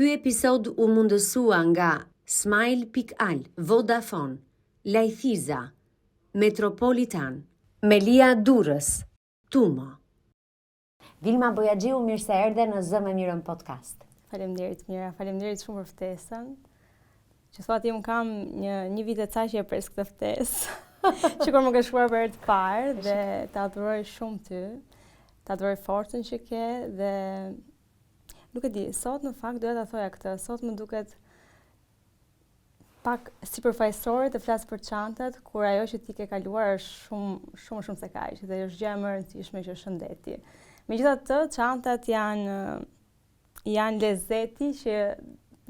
Ky episod u mundësua nga Smile.al, Vodafone, Lajthiza, Metropolitan, Melia Durrës, Tumo. Vilma Bojaxhiu, mirë se erdhe në Zë me Mirën podcast. Faleminderit Mira, faleminderit shumë për ftesën. Që thua ti, kam një vit e ca që e pres këtë ftesë. Që kur më ke shkruar për herë të parë dhe të adhuroj shumë ty, të adhuroj forcën që ke dhe nuk e di, sot në fakt duhet ta thoja këtë, sot më duket pak sipërfaqësore të flas për çantat, kur ajo që ti ke kaluar është shumë se kaq, dhe është gjë e më e rëndësishme që është shëndeti. Megjithatë, çantat janë lezeti që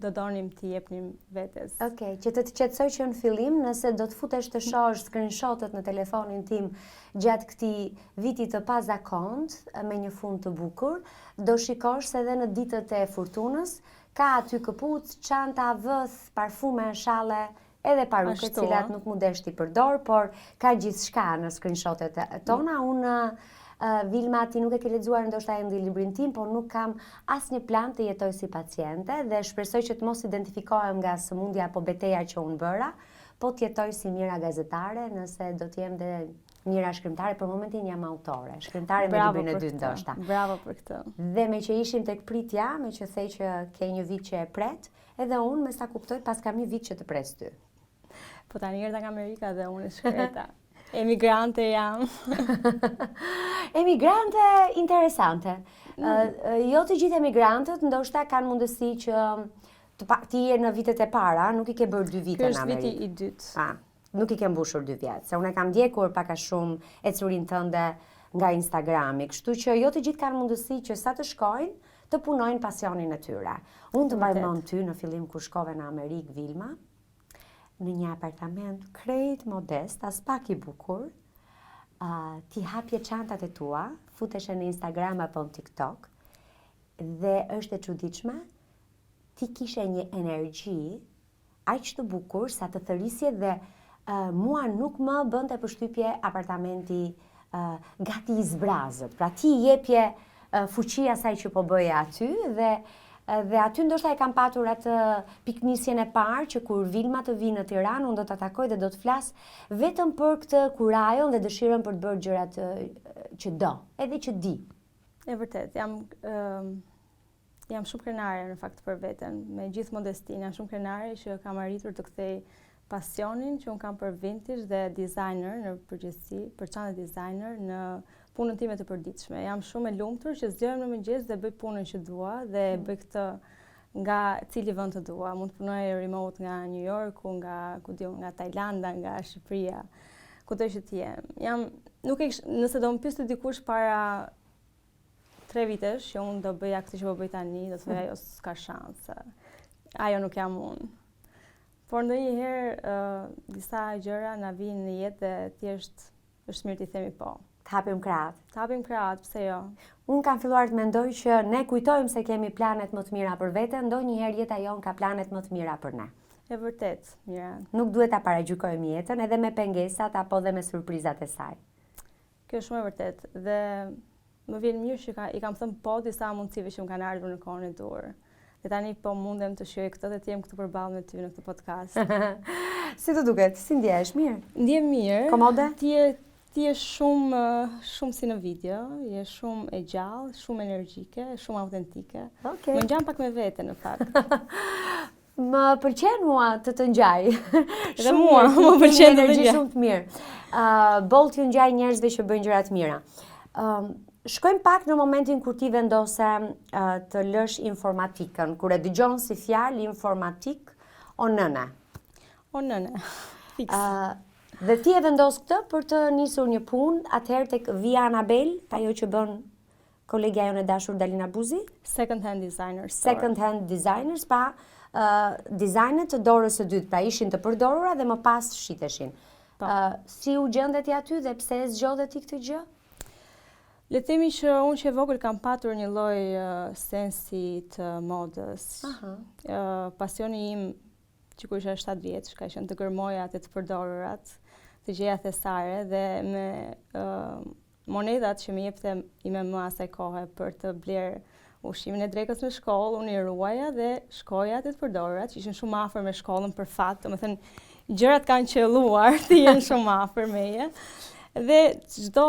do donim t'i jepnim vetes. Okej, që të qetësoj që në fillim, nëse do të futesh të shohësh screenshotet në telefonin tim gjatë këtij viti të pazakont, me një fund të bukur, do shikosh se edhe në ditët e furtunës ka aty këpucë, çanta, vëth, parfume, shalle, edhe paruke, të cilat nuk mundesh t'i përdor, por ka gjithçka në screenshotet tona. Unë Vilma, ti nuk e ke lexuar ndoshta ende librin tim, por nuk kam asnjë plan të jetoj si paciente dhe shpresoj që të mos identifikohem nga sëmundja apo beteja që unë bëra, po të jetoj si Mira gazetare, nëse do të jem dhe Mira shkrimtare. Për momentin jam autore, shkrimtare me librin e dytë ndoshta. Bravo për këtë. Dhe me që ishim tek pritja, me që thej që ke një vit që e pret, edhe unë me sa kuptoj pas kam një vit që të pres ty. Po tani erdha nga Amerika dhe unë shkreta. Emigrante jam. Emigrante interesante. Jo të gjithë emigrantët ndoshta kanë mundësi që ti je në vitet e para, nuk i ke bërë 2 vite në Amerikë. Ky është viti i dytë. Nuk i ke mbushur 2 vjet. Se unë kam ndjekur pak a shumë ecurin tënde nga Instagrami, kështu që jo të gjithë kanë mundësi që sa të shkojnë, të punojnë pasionin e tyre. Unë të mbaj mend ty në fillim kur shkove në Amerikë, Vilma, në një apartament krejt modest, as pak i bukur, ti hapje çantat e tua, futeshe në Instagram apo në TikTok, dhe është e çuditshme, ti kishe një energji aq të bukur sa të thërisje dhe mua nuk më bënte përshtypje apartamenti gati i zbrazët. Pra ti jepje fuqi asaj që po bëje aty dhe aty ndoshta e kam patur atë piknisjen e parë që kur Vilma të vinë në Tiranë, unë do ta takoj dhe do të flas vetëm për këtë kurajon dhe dëshirën për të bërë gjërat që do, edhe që di. E vërtet, jam shumë krenare në fakt për veten, me gjithë modestinë, jam shumë krenare që kam arritur të kthej pasionin që unë kam për vintage dhe designer në përgjithësi, për çantë designer në punën time të përditshme. Jam shumë e lumtur që zgjohem në mëngjes dhe bëj punën që dua dhe bëj këtë nga cili vend të dua. Mund të punoj remote nga New Yorku, nga Tajlanda, nga Shqipëria, kudo që të jem. Nëse do më pyeste dikush para 3 vitesh që unë do bëja këtë që po bëj tani, do të thoya ajo s'ka shanse. Ajo nuk jam unë. Por ndonjëherë disa gjëra na vijnë në jetë dhe thjesht është mirë t'i themi po. Të hapim krahët. Të hapim krahët, pse jo? Unë kam filluar të mendoj që ne kujtojmë se kemi planet më të mira për veten, ndonjëherë jeta jonë ka planet më të mira për ne. E vërtet, Mira. Nuk duhet ta paragjykojmë jetën edhe me pengesat apo dhe me surprizat e saj. Kjo është shumë e vërtet dhe më vjen mirë që i kam thënë po disa mundësive që më kanë ardhur në kohën e dur. Dhe tani po mundem të shijoj këtë dhe të jem këtu përballë me ty në këtë podcast. Si të duket? Si ndjehesh? Mirë? Ndjem mirë. Komode? Ti je shumë si në video, je shumë e gjallë, shumë energjike, shumë autentike. Okay. Më ngjan pak me vete në fakt. Më pëlqen mua të ngjaj. Dhe mua më pëlqen të ngjaj. Shumë të mirë. Boll t'ju ngjaj njerëzve që bëjnë gjëra të mira. Shkojmë pak në momentin kur ti vendose të lësh informatikën, kur e dëgjon si fjalë informatik o nëne. O nëne. Fiks. Dhe ti e vendos këtë për të nisur një punë atëherë tek Via Anabel, ajo që bën kolegja jonë e dashur Dalina Buzi? Second hand designers. Second hand designers, pa dizajnet të dorës së dytë, pra ishin të përdorura dhe më pas shiteshin. Si u gjende ti aty dhe pse e zgjodhe ti këtë gjë? Le të themi që unë që e vogël kam patur një lloj sensi të modës. Pasioni im që kur isha 7 vjeç, ka qenë të gërmoja të përdorurat, të gjeja thesare dhe me monedat që më jepte ime më asaj kohe për të bler ushqimin e drekës në shkollë, unë i ruaja dhe shkoja të përdorura, që ishin shumë afër me shkollën për fat, domethënë gjërat kanë qelluar të jenë shumë afër meje. Dhe çdo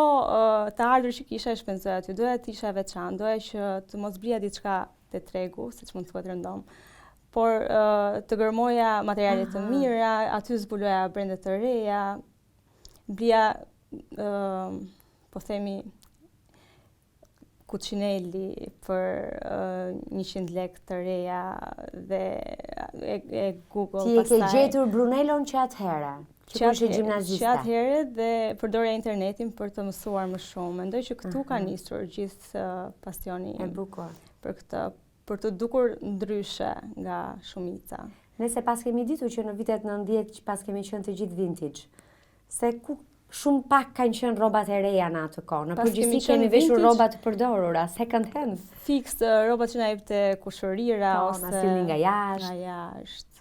të ardhur që kisha e shpenzoja aty, doja të isha veçantë, doja që të mos blija diçka te tregu, siç mund të thuhet rëndom, por të gërmoja materiale të mira, aty zbuloja brende të reja, blija po themi kuçineli për 100 lekë të reja dhe e Google pastaj. Ti e ke gjetur Brunellon që atëherë? Që ishe gjimnaziste? Që atëherë dhe përdorja internetin për të mësuar më shumë. Mendoj që këtu ka nisur gjithë pasioni e bukur për këtë, për të dukur ndryshe nga shumica. Nëse pas kemi ditur që në vitet 90 pas kemi qenë të gjithë vintage, se ku shumë pak kanë qenë rrobat e reja në atë kohë. Në përgjithësi kemi veshur rroba të përdorura, second hand. Fix rrobat që na jepte kushërira ose na sillnin nga jashtë. Nga jashtë.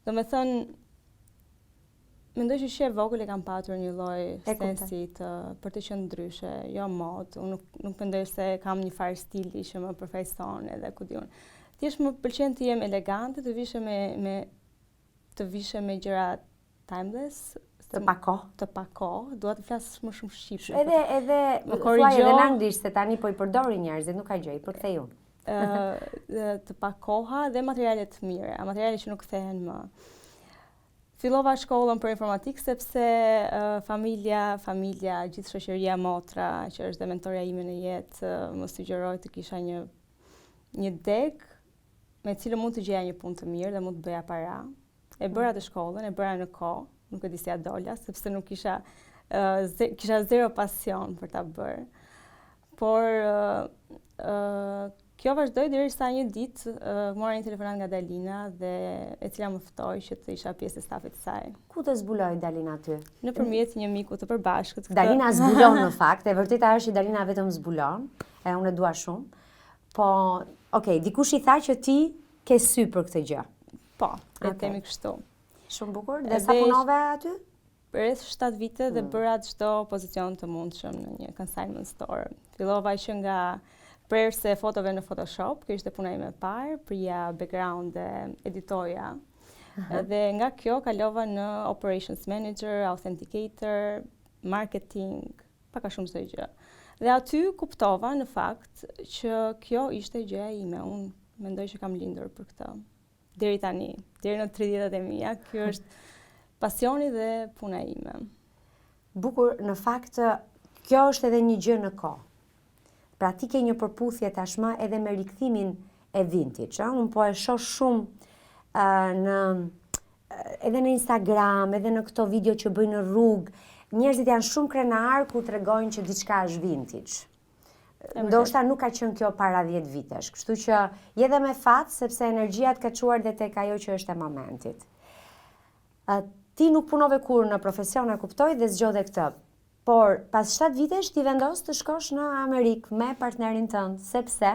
Domethënë, mendoj që e vogël e kam patur një lloj sensi për të qenë ndryshe, jo mod. Unë nuk mendoj se kam një farë stili që më përfaqëson edhe ku diun. Thjesht më pëlqen të jem elegante, të vishe me gjëra timeless. Të pako, dua të flas më shumë shqipshe. Edhe thuaj edhe në anglisht, se tani po i përdorin njerëzit, nuk ka gjë, i përkthej unë. Të pakoha dhe materiale të mira, materiale që nuk kthehen më. Fillova shkollën për informatikë sepse familja, gjithë shoqëria motra, që është dhe mentorja ime në jetë, më sugjeroi të kisha një deg me cilën mund të gjeja një punë të mirë dhe mund të bëja para. E bëra të shkollën, e bëra në kohë. Nuk e di si dola, sepse nuk kisha zero pasion për ta bërë. Por kjo vazhdoi derisa një ditë mora një telefonat nga Dalina dhe e cila më ftoi që të isha pjesë e stafit të saj. Ku të zbuloi Dalina ty? Nëpërmjet një miku të përbashkët. Dalina zbulon në fakt, e vërteta është që Dalina vetëm zbulon, e unë e dua shumë. Po, okay, dikush i tha që ti ke sy për këtë gjë. Po, le të themi kështu. Shumë bukur. Dhe sa punove aty? Rreth 7 vite dhe bëra çdo pozicion të mundshëm në një consignment store. Fillova që nga prerse fotove në Photoshop, kjo ishte puna ime e parë, prija background dhe editoja. Dhe nga kjo kalova në operations manager, authenticator, marketing, paka shumë çdo gjë. Dhe aty kuptova në fakt që kjo ishte gjëja ime. Unë mendoj që kam lindur për këtë. Deri tani, deri në 30-at e mia, kjo është pasioni dhe puna ime. Bukur, në fakt, kjo është edhe një gjë në kohë. Pra ti ke një përputhje tashmë edhe me rikthimin e vintage. Unë po e shoh shumë edhe në Instagram, edhe në këto video që bëjnë në rrugë. Njerëzit janë shumë krenar kur tregojnë që diçka është vintage. Ndoshta nuk ka qenë kjo para 10 vitesh, kështu që je dhe me fat sepse energjia të ka çuar dhe tek ajo që është e momentit. Ti nuk punove kur në profesion, e kuptoj dhe zgjodhe këtë. Por pas 7 vitesh ti vendos të shkosh në Amerikë me partnerin tënd, sepse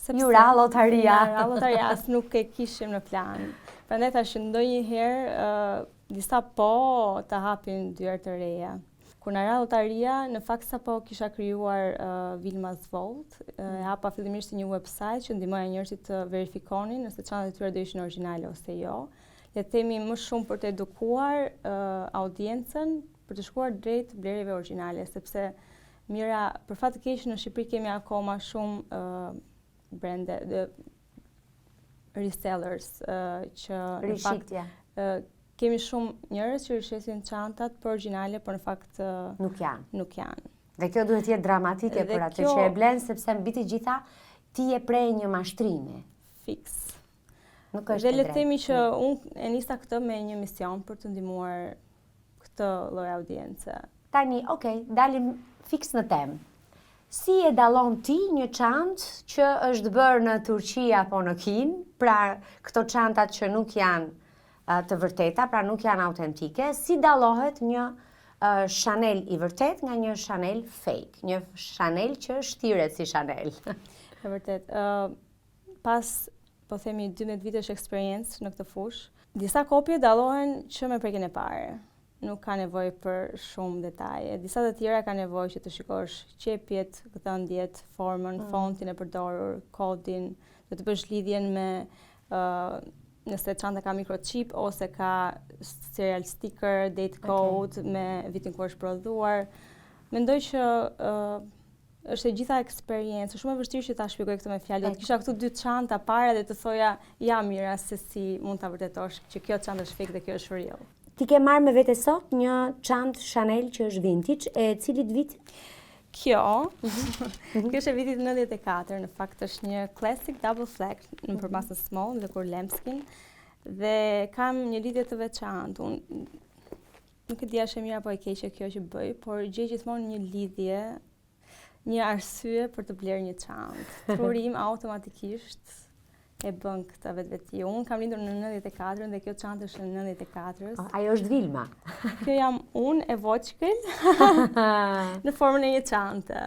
ju ra lotaria. Lotaria nuk e kishim në plan. Prandaj tash ndonjëherë disa po të hapin dyert të reja. Kur na ra lotaria, në fakt sapo kisha krijuar Vilma Zvolt, hapa fillimisht një website që ndihmoja njerëzit të verifikonin nëse çantat e tyre do ishin origjinale ose jo. Le të themi më shumë për të edukuar audiencën për të shkuar drejt blerjeve origjinale, sepse mira, për fat të keq në Shqipëri kemi akoma shumë brende resellers që në fakt kemi shumë njerëz që rishesin çantat për origjinale, por në fakt nuk janë. Dhe kjo duhet të jetë dramatike për atë që e blen, sepse mbi të gjitha ti je prej një mashtrimi. Fiks. Nuk është dhe le të themi që unë e nisa këtë me një mision për të ndihmuar këtë lloj audience. Tani, dalim fiks në temë. Si e dallon ti një çantë që është bërë në Turqi apo në Kinë, pra këto çantat që nuk janë të vërteta, pra nuk janë autentike, si dallohet një Chanel i vërtet nga një Chanel fake, një Chanel që shtiret si Chanel? E vërtet, pas po themi 12 vitesh eksperiencë në këtë fushë, disa kopje dallohen që me prekjen e parë. nuk ka nevojë për shumë detaje. Disa të tjera ka nevojë që të shikosh qepjet, këthëndjet, formën, fontin e përdorur, kodin, dhe të bësh lidhjen me nëse çanta ka microchip ose ka serial sticker, date code me vitin kur është prodhuar. Mendoj që është e gjitha eksperiencë, shumë e vështirë që ta shpjegoj këtë me fjalë. Do të kisha këtu 2 çanta para dhe të thoja ja mira se si mund ta vërtetosh që kjo çantë është fake dhe kjo është real. Ti ke marrë me vete sot një çantë Chanel që është vintage, e cilit vit? Kjo është e vitit 94, në fakt është një classic double flag në përmasë small dhe kur lambskin dhe kam një lidhje të veçantë. Nuk e dia është e mirë apo e keqe kjo që bëj, por gjej gjithmonë një lidhje, një arsye për të blerë një çantë. Truri im automatikisht e bën këtë vetveti. Unë kam lindur në 94 dhe kjo çantë është në 94-s. Ajo është Vilma. Kjo jam unë e voçkël në formën e një çante.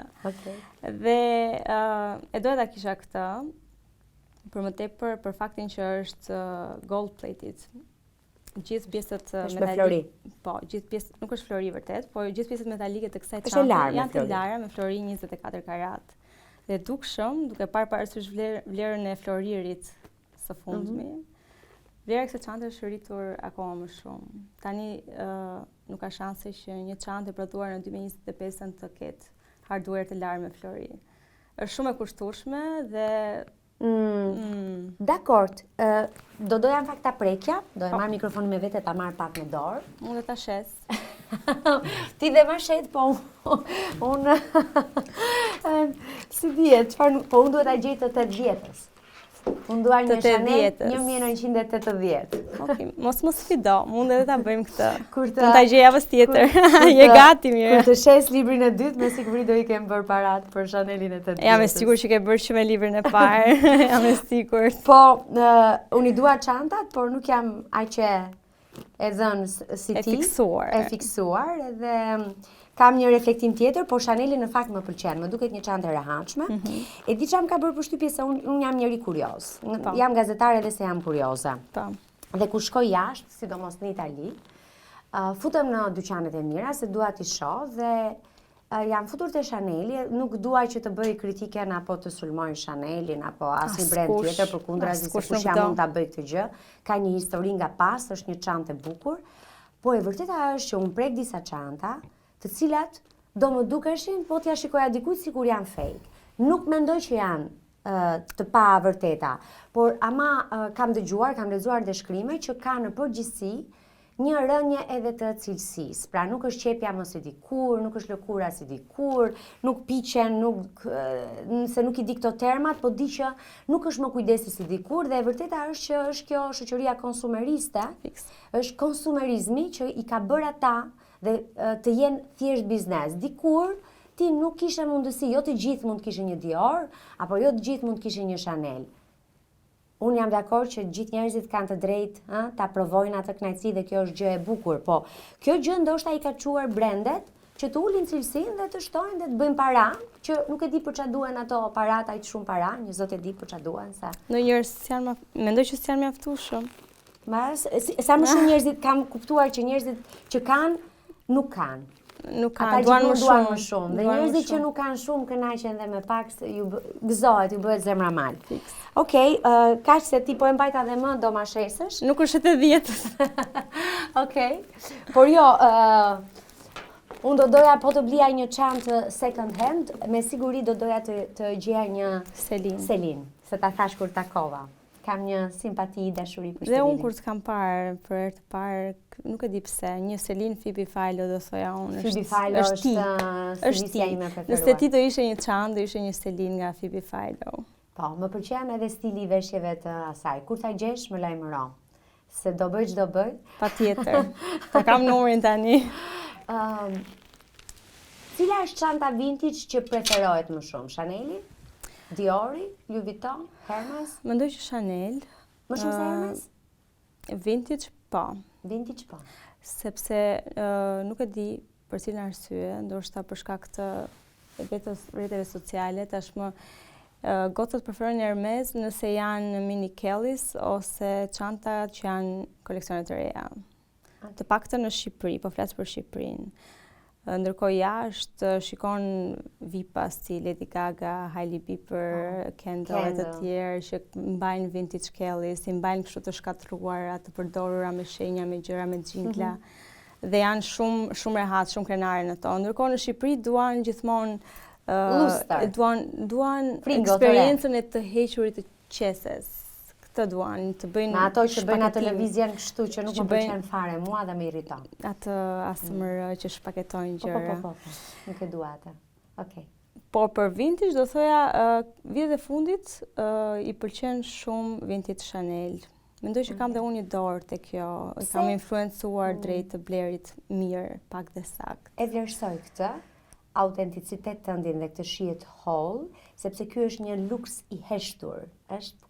Dhe e doja ta kisha këtë për më tepër për faktin që është gold plated. Gjithë pjesët metalike. Po, gjithë pjesët nuk është flori vërtet, por gjithë pjesët metalike të kësaj çante janë të lara me flori 24 karat. Dhe dukshëm, duke parë parasysh vlerën e floririt së fundmi, vlera e kësaj çante është rritur akoma më shumë. Tani nuk ka shanse që një çantë e prodhuar në 2025 të ketë hardware të larë me flori. Është shumë e kushtueshme dhe Dakord, do doja në fakt ta prekja, do e marr mikrofonin me vete ta marr pak në dorë. Mund ta shes. Ti dhe ma shet, po unë si dihet, po unë duhet ta gjej të 80-s. Unë duar një Chanel 1980. Okej, mos sfido, mund edhe ta bëjmë këtë. Kur ta gjej javës tjetër. Je gati mirë. Kur të shes librin e dytë, me siguri do i kem bërë parat për Chanelin e 80-s. Jam e sigurt që ke bërë që me librin e parë. Jam e sigurt. Po, unë i dua çantat, por nuk jam aq e dhënë si ti. E fiksuar, edhe kam një reflektim tjetër, por Chaneli në fakt më pëlqen, më duket një çantë e rehatshme. E di çam ka bërë përshtypje se unë jam njëri kurioz. Jam gazetare dhe se jam kurioze. Dhe kur shkoj jashtë, sidomos në Itali, futem në dyqanet e mira se dua t'i shoh dhe jam futur te Chaneli, nuk dua që të bëj kritiken apo të sulmoj Chanelin apo asnjë brand tjetër, përkundrazi se kush jam mund ta bëj këtë gjë. Ka një histori nga pas, është një çantë e bukur, po e vërteta është që unë prek disa çanta të cilat do më dukeshin, po t'ja shikoja dikujt sikur janë fake. Nuk mendoj që janë të pa vërteta, por ama kam dëgjuar, kam lexuar dhe shkrime që ka në përgjithësi një rënje edhe të cilësisë. Pra nuk është qepja më si dikur, nuk është lëkura si dikur, nuk piqen, se nuk i di këto termat, po di që nuk është më kujdesi si dikur dhe e vërteta është që është kjo shoqëria konsumeriste, është konsumerizmi që i ka bërë ata dhe të jenë thjesht biznes. Dikur ti nuk kishe mundësi, jo të gjithë mund të kishin një Dior, apo jo të gjithë mund të kishin një Chanel. Unë jam dakord që gjithë njerëzit kanë të drejtë ta provojnë atë kënaqësi dhe kjo është gjë e bukur, po kjo gjë ndoshta i ka çuar brendet që të ulin cilësinë dhe të shtojnë dhe të bëjnë para, që nuk e di për çfarë duhen ato parat aq shumë para, një zot e di për çfarë duhen sa. Ndonjëherë mendoj që s'janë mjaftueshëm. Sa më shumë njerëzit kam kuptuar që njerëzit që kanë nuk kanë. Ata duan më shumë. Dhe njerëzit që nuk kanë shumë kënaqen dhe me pak ju gëzohet, ju bëhet zemra mal. Okej, kaq se ti po e mbajta dhe më do ma shesësh. Nuk është 80. Okej. Por jo, unë do doja po të blija një çantë second hand, me siguri do doja të gjeja një Celine, se ta thash kur takova. Kam një simpati i dashuri për Celine. Dhe unë kur të kam parë, për herë të parë, nuk e di pse, një Celine Phoebe Philo do thoja unë. Phoebe Philo është stilistja ime preferuar. Nëse ti do ishe një çantë, do ishe një Celine nga Phoebe Philo. Po, më pëlqen edhe stili i veshjeve të asaj. Kur ta gjesh, më lajmëro. Se do bëj çdo bëj. Patjetër. Ta kam numrin tani. Cila është çanta vintage që preferohet më shumë? Chaneli? Diori, Louis Vuitton, Hermes? Mendoj që Chanel. Më shumë se Hermes? Vintage, po. Vintage, po. Sepse nuk e di për cilën arsye, ndoshta për shkak të rrjeteve sociale, tashmë gocat preferojnë Hermes nëse janë mini Kellys ose çanta që janë koleksione të reja. të paktën në Shqipëri, po flas për Shqipërinë. Ndërkohë jashtë shikon vipa si Lady Gaga, Hailey Bieber, Kendall e të tjerë që mbajnë vintage Kelly, si mbajnë kështu të shkatruara, të përdorura me shenja, me gjëra, me xhingla. Dhe janë shumë rehat, shumë krenare në to. Ndërkohë në Shqipëri duan gjithmonë duan eksperiencën e të hequrit të qeses. Këtë duan të bëjnë. Me ato që bëjnë atë lëvizjen kështu që nuk më pëlqen fare mua dhe më irriton. Atë asmër që shpaketojnë gjëra. Po. Nuk e dua atë. Okej. Po për vintage do thoja vitet e fundit i pëlqen shumë vintage Chanel. Mendoj që kam dhe unë një dorë te kjo. Kam influencuar drejt të blerit mirë, pak dhe sakt. E vlerësoj këtë autenticitet tëndin dhe këtë shihet hall, sepse ky është një luks i heshtur. Është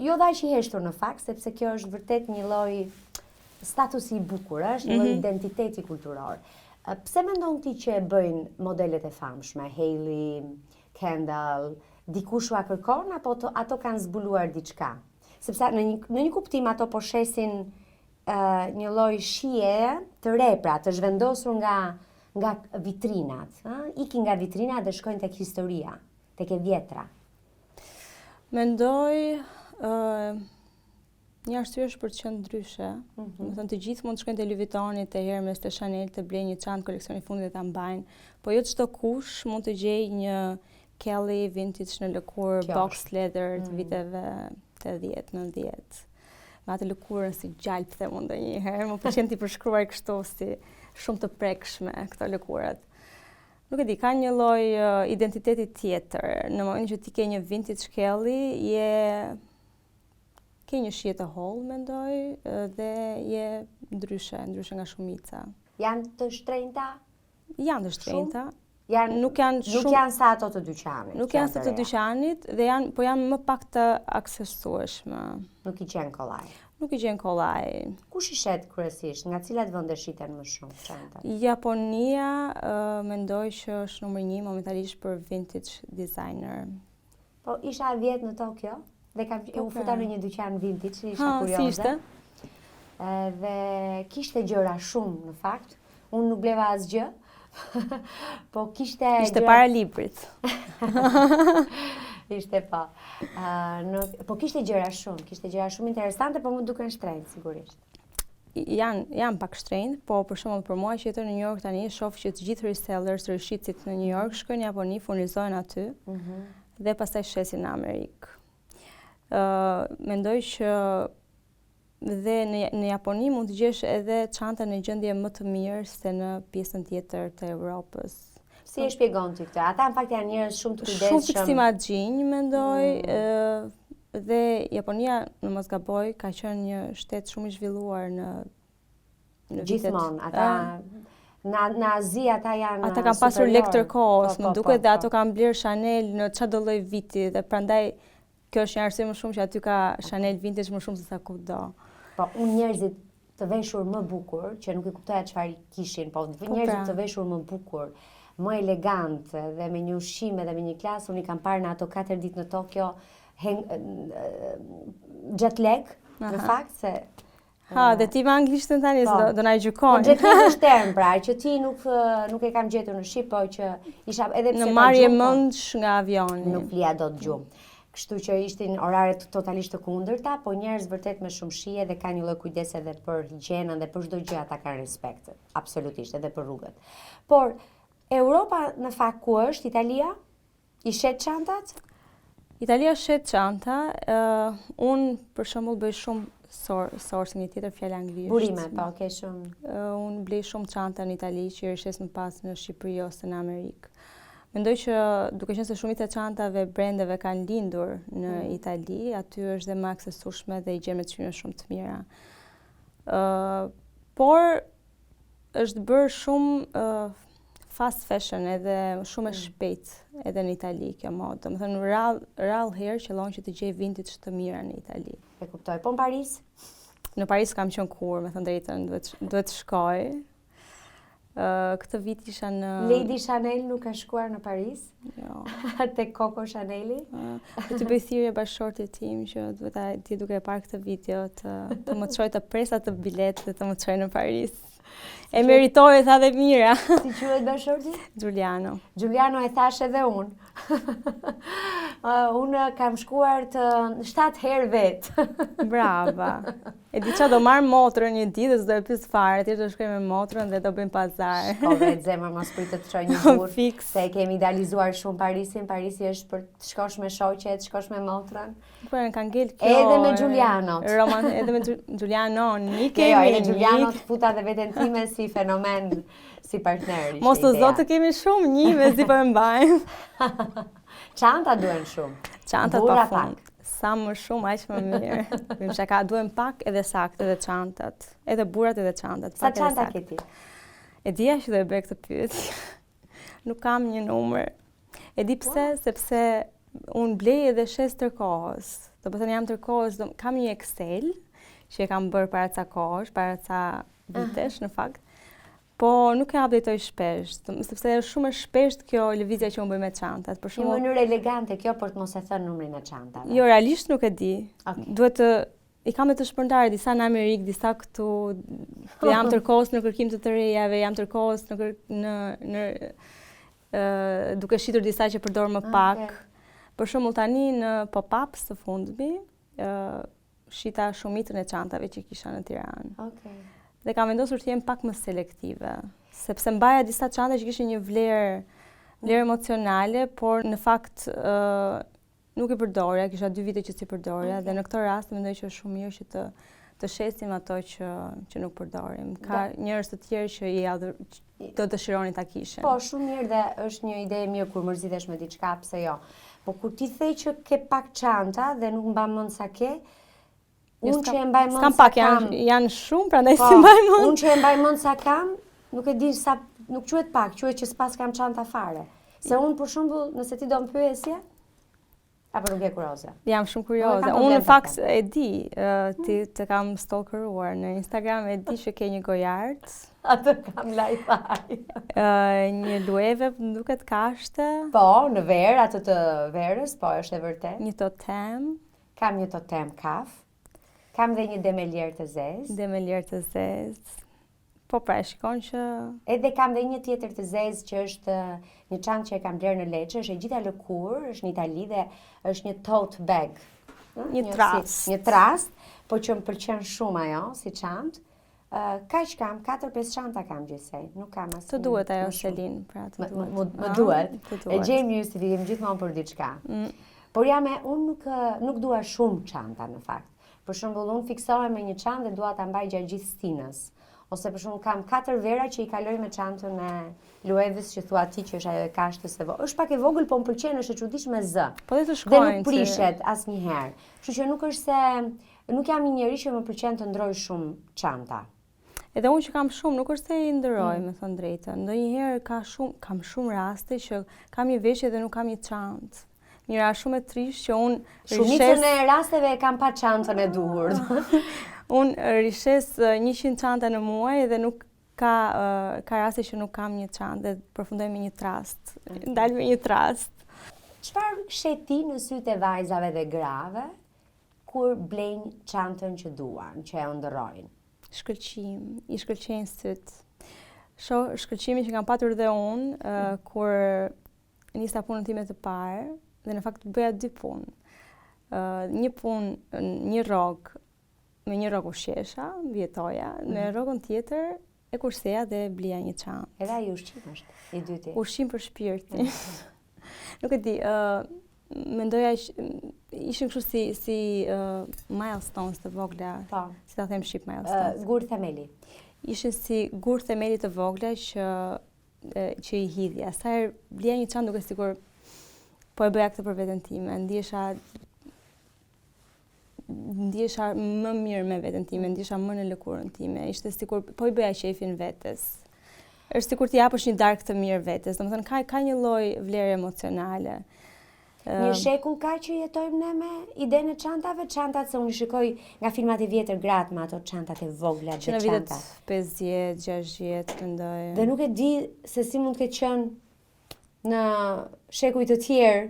jo dha që i heshtur në fakt, sepse kjo është vërtet një lloj statusi i bukur, është një lloj identiteti kulturor. Pse mendon ti që e bëjnë modelet e famshme, Hailey, Kendall, dikush ua kërkon apo ato kanë zbuluar diçka? Sepse në një kuptim ato po shesin një lloj shije të repra, të zhvendosur nga vitrinat, ikin nga vitrinat dhe shkojnë tek historia, tek e vjetra. Mendoj një arsye është për të qenë ndryshe. Do të thënë të gjithë mund të shkojnë te Louis Vuittoni, te Hermes, te Chanel, të blejnë një çantë koleksioni fundit dhe ta mbajnë, po jo çdo kush mund të gjejë një Kelly vintage në lëkurë box leather të viteve 80-90. Me atë lëkurën si gjalp them unë ndonjëherë, më pëlqen ti përshkruar kështu si shumë të prekshme këto lëkurat. Nuk e di, ka një lloj identiteti tjetër. Në momentin që ti ke një vintage Kelly, ke një shije të holl, mendoj, dhe je ndryshe nga shumica. Janë të shtrenjta? Janë të shtrenjta. Nuk janë sa ato të dyqanit. Nuk janë sa të dyqanit, po janë më pak të aksesueshme. Nuk i gjen kollaj. Nuk i gjen kollaj. Kush i shet kryesisht? Nga cilat vende shiten më shumë çantat? Japonia mendoj që është numër 1 momentalisht për vintage designer. Po isha 10 në Tokyo dhe u futa në një dyqan vintage, isha kurioze. Si ishte? Dhe kishte gjëra shumë në fakt. Unë nuk bleva asgjë. Po kishte Ishte para librit. Ishte po. Po kishte gjëra shumë interesante, po më duken shtrenjtë sigurisht. Janë pak shtrenjtë, po për shembull për mua që jetoj në New York tani, shoh që të gjithë resellers, rishitësit në New York shkojnë në Japoni, furnizohen aty dhe pastaj shesin në Amerikë. Mendoj që dhe në Japoni mund të gjesh edhe çanta në gjendje më të mirë se në pjesën tjetër të Evropës. Si e shpjegon ti këtë? Ata në fakt janë njerëz shumë të kujdesshëm. Shumë fiksimagjinj, mendoj, dhe Japonia, në mos gaboj, ka qenë një shtet shumë i zhvilluar në vitet. Gjithmonë, ata në Azi ata janë ata kanë pasur lek tërkohës, më duket dhe ato kanë bler Chanel në çdo lloj viti dhe prandaj kjo është një arsye më shumë që aty ka Chanel vintage më shumë se sa kudo. Po, unë njerëzit të veshur më bukur, që nuk e kuptoja çfarë kishin, po njerëzit të veshur më bukur, më elegant dhe me një ushqim dhe me një klasë, unë i kam parë në ato 4 ditë në Tokyo, jet lag, në fakt se dhe ti me anglishtën tani do na gjykojnë. Po jet lag është term pra, që ti nuk e kam gjetur në Shqip, po që isha edhe pse në marrje mendsh nga avioni. Nuk flija dot gjumë. Kështu që ishtin orare totalisht të kundërta, po njerëz vërtet me shumë shije dhe kanë një lloj kujdesi edhe për higjienën dhe për çdo gjë ata kanë respekt, absolutisht, edhe për rrugët. Por Europa në fakt ku është? Italia? I shet çantat? Italia shet çanta. Unë për shembull bëj shumë sourcing, një tjetër fjalë anglisht. Burime, po, ke shumë. Unë blej shumë çanta në Itali që i shes më pas në Shqipëri ose në Amerikë. Mendoj që duke qenë se shumica çantave brendeve kanë lindur në Itali, aty është dhe më aksesueshme dhe i gjen me çmime shumë të mira. Por është bërë shumë fast fashion edhe shumë e shpejt edhe në Itali kjo modë. Domethënë rrallë herë qëllon që të gjej vintage të mira në Itali. E kuptoj. Po në Paris? Në Paris kam qenë kur, me thënë drejtën, duhet shkoj. Këtë vit isha në... Lady Chanel nuk ka shkuar në Paris? Jo. Te Coco Chaneli? Të bëj thirrje bashkëshortit tim që duhet ti duke e parë këtë video të më çojë të presa të biletë dhe të më çojë në Paris. E meritoj tha dhe mira. Si quhet bashkëshorti? Giuliano. Giuliano e thash edhe unë. Unë kam shkuar të 7 herë vetë. Brava. E di qa do marrë motrën një ditë dhe s'do e pyes fare, ti do shkoj me motrën dhe do bëjmë pazar. Shkove të zemër mos pritë të çoj një burr. Fiks. Se kemi idealizuar shumë Parisin. Parisi është për të shkosh me shoqet, të shkosh me motrën. Po e ka ngel kjo. Edhe me Giulianot. Edhe me Giulianon. Një kemi. Jo, edhe Giulianot futa dhe veten time si fenomen, si partner. Mos të zotë kemi shumë, një me si po e mbajmë. Çanta duhen shumë. Çantat Burra pafund. Sa më shumë, aq më mirë. Më shaka duhen pak edhe sakt, edhe çantat. Edhe burrat edhe çantat. Sa çanta ke ti? E dija që do e bëj këtë pyetje. Nuk kam një numër. E di pse, sepse unë blej edhe shes tërkohës. Do të thënë jam tërkohës, kam një Excel që e kam bërë para ca kohësh, para ca vitesh në fakt. Po nuk e updatoj shpesh, sepse është shumë e shpesht kjo lëvizja që unë bëj me çantat. Për Një shembull, mënyrë elegante kjo për të mos e thënë numrin e çantave. jo, realisht nuk e di. Okay. Duhet të i kam të shpërndarë disa në Amerikë, disa këtu. Jam tërkohës në kërkim të rejave, jam tërkohës duke shitur disa që përdor më pak. Okay. Për shembull tani në pop-ups të fundmi, shita shumicën e çantave që kisha në Tiranë. Okay. Dhe kam vendosur të jem pak më selektive, sepse mbaja disa çanta që kishin një vlerë emocionale, por në fakt nuk i përdorja, kisha 2 vite që si përdorja, dhe në këtë rast mendoj që është shumë mirë që të shesim ato që nuk përdorim. Ka njerëz të tjerë që do dëshironin ta kishin. Po, shumë mirë dhe është një ide e mirë kur mërzitesh me diçka, pse jo. Po kur ti thej që ke pak çanta dhe nuk mban mend sa ke, unë që e mbaj mend sa kam. Janë shumë, prandaj si mbaj mend. Unë që e mbaj mend sa kam, nuk e di sa, nuk quhet pak, quhet që s'pas kam çanta fare. Se unë për shembull, nëse ti do më pyesje, apo nuk e kurioze? Jam shumë kurioze. Unë në fakt e di, ti të kam stalkeruar në Instagram, e di që ke një gojart. Atë kam lajfaj. Një lueve duket kashte. Po, në verë, atë të verës, po është e vërtet. Një totem. Kam një totem kaf. Kam dhe një demelier të zezë. Demelier të zezë. Po pra, shikon që... Edhe kam dhe një tjetër të zezë që është një çantë që e kam blerë në Lecce, është e gjitha lëkur, është në Itali dhe është një tote bag. Një trast. Një trast, po që më pëlqen shumë ajo, si çantë. Kaq kam, 4-5 çanta kam gjithsej, nuk kam asnjë. Të duhet ajo Selin, pra të duhet. Më duhet. E gjejmë justifikim gjithmonë për diçka. Por unë nuk dua shumë çanta në fakt. Për shembull, unë fiksohem me një çantë dhe dua ta mbaj gjatë gjithë stinës. Ose për shembull kam 4 vera që i kaloj me çantën e luevës që thua ti që është ajo e kashtës së vogël. Është pak e vogël, po më pëlqen, është e çuditshme zë. Po dhe të shkojnë. Dhe nuk prishet asnjëherë. Kështu që nuk është se nuk jam një njerëz që më pëlqen të ndroj shumë çanta. Edhe unë që kam shumë, nuk është se i ndëroj, me thënë drejtën. Ndonjëherë kam shumë raste që kam një veshje dhe nuk kam një çantë. Një rast shumë e trisht që unë Shumicën e rasteve kam pa çantën e duhur. Unë rishes 100 çanta në muaj dhe nuk ka raste që nuk kam një çantë dhe përfundoj me një trast. Dal me një trast. Çfarë shet ti në sytë e vajzave dhe grave kur blejnë çantën që duan, që e ëndërrojnë? Shkëlqim, i shkëlqejnë syt. Shkëlqimin që kam patur dhe unë kur nisa punën time të parë, dhe në fakt bëja 2 punë. Një punë, një rrogë, me një rrogë ushqesha, vjetoja, me rrogën tjetër e kurseja dhe blija një çantë. Edhe ai ushqim është, i dyti. Ushqim për shpirtin. Nuk e di, mendoja ishin kështu si milestones të vogla, si ta them shqip milestones. Gur themeli. Ishin si gur themeli të vogla që i hidhja. Sa herë blija një çantë duke sigur po e bëja këtë për veten time, ndjesha më mirë me veten time, ndjesha më në lëkurën time. Ishte sikur po i bëja qefin vetes. Është sikur t'i japësh një darkë të mirë vetes, domethënë ka një lloj vlere emocionale. Një shekull ka që jetojmë ne me idenë e çantave, çantat se unë shikoj nga filmat e vjetër gratë me ato çantat e vogla, që në vitet 50, 60, mendoj. Dhe nuk e di se si mund të ketë qenë në shekuj të tjerë,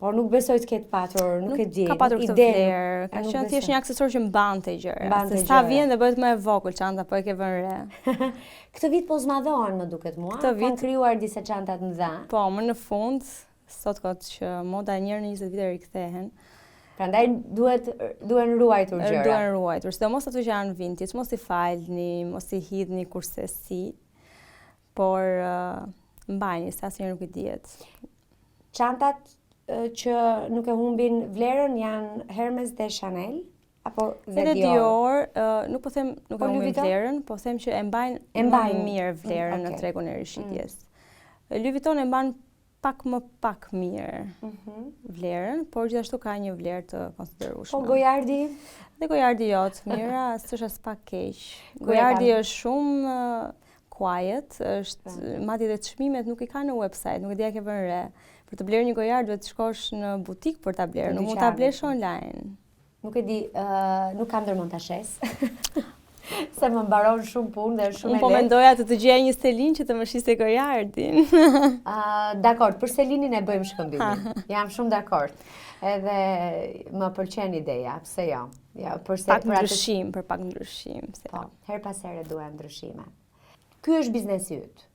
por nuk besoj të ketë patur, nuk e di. Ka patur këtë vlerë, ka qenë thjesht një aksesor që mbante gjëra. Se sa vjen dhe bëhet më e vogël çanta, po e ke vënë re. Këtë vit po zmadhohen më duket mua, kanë krijuar disa çanta të mëdha. Po, më në fund, sot kot që moda e njërë në 20 vite rikthehen. Prandaj duhen ruajtur gjëra. Duhen ruajtur, sidomos ato që janë vintage, mos i falni, mos i hidhni kurse si, por mbajni, se asnjëherë nuk i dihet. Çantat që nuk e humbin vlerën janë Hermes dhe Chanel apo dhe Dior, nuk po them nuk e humbin vlerën, po them që e mbajnë më mirë vlerën në tregun e rishitjes. Louis Vuitton e mban pak mirë vlerën, por gjithashtu ka një vlerë të konsiderueshme. Po Goyardi? Dhe Goyardi jo të mira, s'është as pak keq. Goyardi është shumë quiet, është madje dhe çmimet nuk i ka në website, nuk e di a ke vënë re. Për të blerë një Goyard duhet të shkosh në butik për ta blerë, nuk mund ta blesh online. Nuk e di, nuk kam ndërmontashes. Se më mbaron shumë punë dhe shumë e lehtë. Unë po mendoja të gjeja një Selin që të më shiste Goyardin. Dakord, për Selinin e bëjmë shkëmbimin. Jam shumë dakord. Edhe më pëlqen ideja, pse jo? Për pak ndryshim. Po, her pas here duhen ndryshime. Ky është biznesi yt.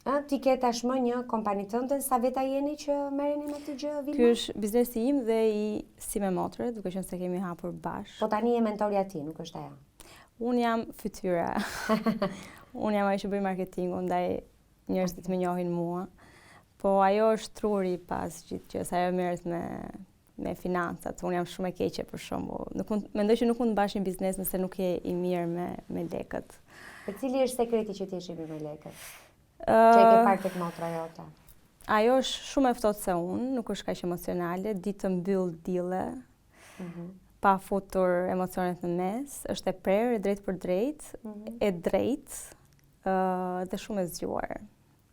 Ti ke tashmë një kompani tënde, sa veta jeni që merreni me këtë gjë, Vilma? Ky është biznesi im dhe i Si me motre, duke qenë se kemi hapur bashkë. Po tani je mentorja ti, nuk është ajo? Unë jam fytyra. Unë jam ajo që bëj marketingun, ndaj njerëzit më njohin mua. Po ajo është truri pas gjithë që sa ajo merret me financat. Unë jam shumë e keqe për shembull. Mendoj që nuk mund të mbash një biznes nëse nuk je i mirë me lekët. Për cili është sekreti që ti je i mirë me lekët? Që e ke parë tek motra jote? Ajo është shumë e ftohtë se unë, nuk është kaq emocionale, di të mbyll dille. Pa futur emocionet në mes, është e prerë, e drejtë për drejtë, e drejtë dhe shumë e zgjuar.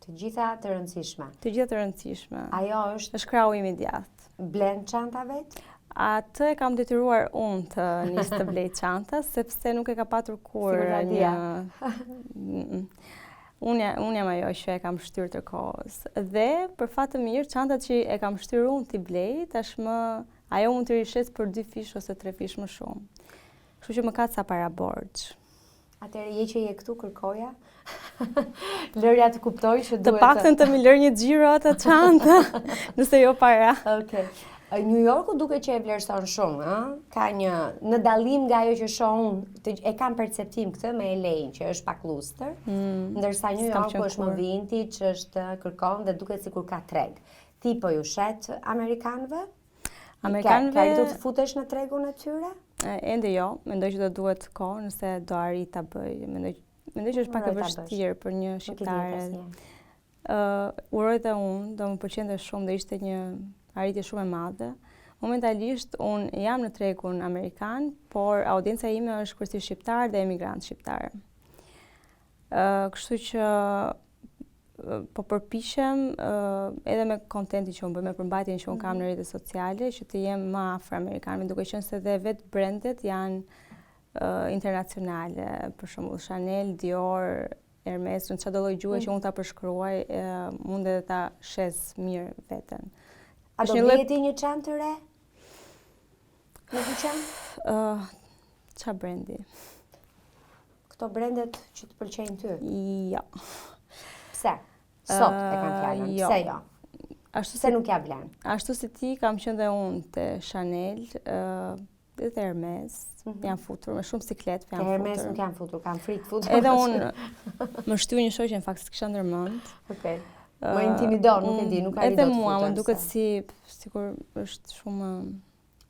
Të gjitha të rëndësishme. Të gjitha të rëndësishme. Ajo është krau im i djathtë. Blen çanta vet? Atë e kam detyruar unë të nis të blej çanta, sepse nuk e ka patur kur një. Unë jam ajo që e kam shtyrë të kohës. Dhe për fat të mirë, çantat që e kam shtyrë unë t'i blej, tashmë ajo mund të rishes për 2 fish ose 3 fish më shumë. Kështu që më ka ca para borxh. Atëherë je që je këtu kërkoja? Lërja të kuptoj që duhet të paktën të më lër një xhiro atë çanta, nëse jo para. Okej. New Yorku duke që e vlerëson shumë, ka një në dallim nga ajo që shoh unë, e kam perceptim këtë me LA-n që është pak lustër, ndërsa New Yorku është më vintage, është kërkon dhe duket sikur ka treg. Ti po ju shet amerikanëve? Ka arritur të futesh në tregun e tyre? Ende jo, mendoj që do duhet kohë nëse do arrit ta bëj. Mendoj që është pak e vështirë për një shqiptare. Uroj dhe unë, do më pëlqente shumë dhe ishte një arritje shumë e madhe. Momentalisht unë jam në tregun amerikan, por audienca ime është kryesisht shqiptar dhe emigrantë shqiptar. Kështu që po përpiqem edhe me kontentin që unë bëj, me përmbajtjen që unë kam në rrjetet sociale, që të jem më afër amerikanëve, duke qenë se dhe vetë brandet janë internacionale, për shembull Chanel, Dior, Hermes, në çdo lloj gjuhë që unë ta përshkruaj, mund edhe ta shes mirë veten. A do bleti një çantë të re? Në dyqan? Qa brendi? Këto brendet që të pëlqejnë ty? Jo. Pse? Sot e kam fjalën. Pse jo? Se nuk ja blen. Ashtu si ti kam qenë dhe unë te Chanel, dhe te Hermes, jam futur me shumë siklet. Te Hermes nuk jam futur, kam frikë futur. Edhe unë më shtyu një shoqe në fakt s'kisha ndërmend. Okej. Më intimidon, nuk e di, nuk arrito të futem. Edhe mua, më duket sikur është shumë...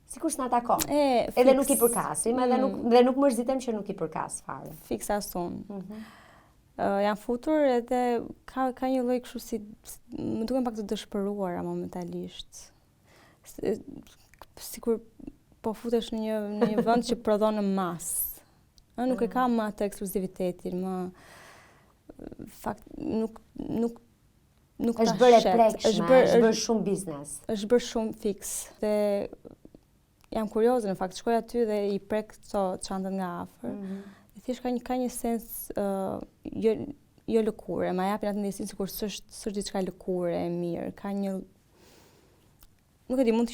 Sikur s'na takon. Edhe nuk i përkasim, dhe nuk mërzitem që nuk i përkas fare. Fiks as unë. Jam futur edhe ka një lloj kështu si... Më duken pak të dëshpëruara momentalisht. Sikur po futesh në një vend që prodhon në masë. Nuk e kam atë ekskluzivitetin, fakt nuk nuk ta Është bërë e shet. prekshme, është bërë shumë biznes. Është bërë shumë fiks. Dhe jam kurioze në fakt, shkoj aty dhe i prek këto çantët nga afër. Thjesht ka një sens jo lëkure, ma japin atë ndjesinë sikur s'është diçka lëkure e mirë. Ka një nuk e di, mund të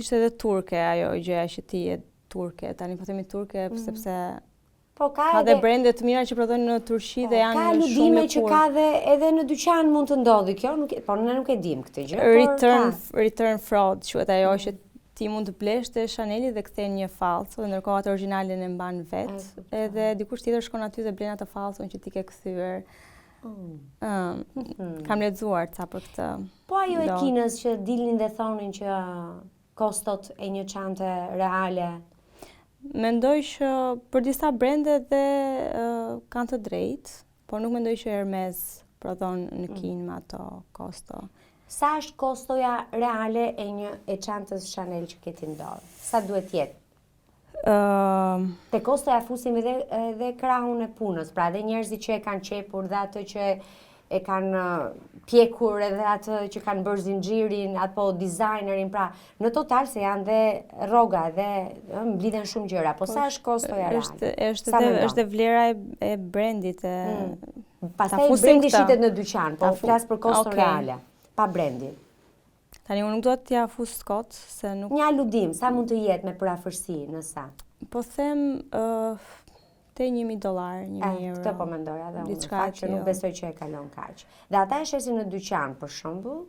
ishte edhe turke ajo gjëja që ti je turke. Tani po themi turke sepse Po ka dhe brende të mira që prodhojnë në Turqi dhe janë ka shumë ludime lëkurë. që ka dhe edhe në dyqan mund të ndodhi kjo, po ne nuk e dim këtë gjë. Return fraud, quhet ajo që ti mund të blesh te Chaneli dhe kthehen një fallco, dhe ndërkohë atë origjinalin e mban vet, edhe dikush tjetër shkon aty dhe blen atë fallcon që ti ke kthyer. Kam lexuar ca për këtë. Po ajo e Kinës që dilnin dhe thonin që kostot e një çante reale. Mendoj që për disa brende dhe kanë të drejtë, por nuk mendoj që Hermes prodhon në Kinë me ato kosto. Sa është kostoja reale e çantës Chanel që ke ti në dorë? Sa duhet jetë? Te kostoja fusim edhe krahun e punës, pra edhe njerëzit që e kanë qepur dhe ato që e kanë pjekur edhe atë që kanë bërë zinxhirin, apo dizajnerin, pra në total se janë dhe rroga dhe mblidhen shumë gjëra, po sa është kostoja reale? Është vlera e brandit. Pastaj brendi shitet në dyqan, po flas për koston reale, pa brendi. Tani unë nuk do t'ja fus kot, se nuk... Një aludim, sa mund të jetë me përafërsi, në sa? Po them te $1.000, €1.000. Këtë po mendoja dhe unë, në fakt që nuk besoj që e kalon kaq. Dhe ata e shesin në dyqan, për shembull,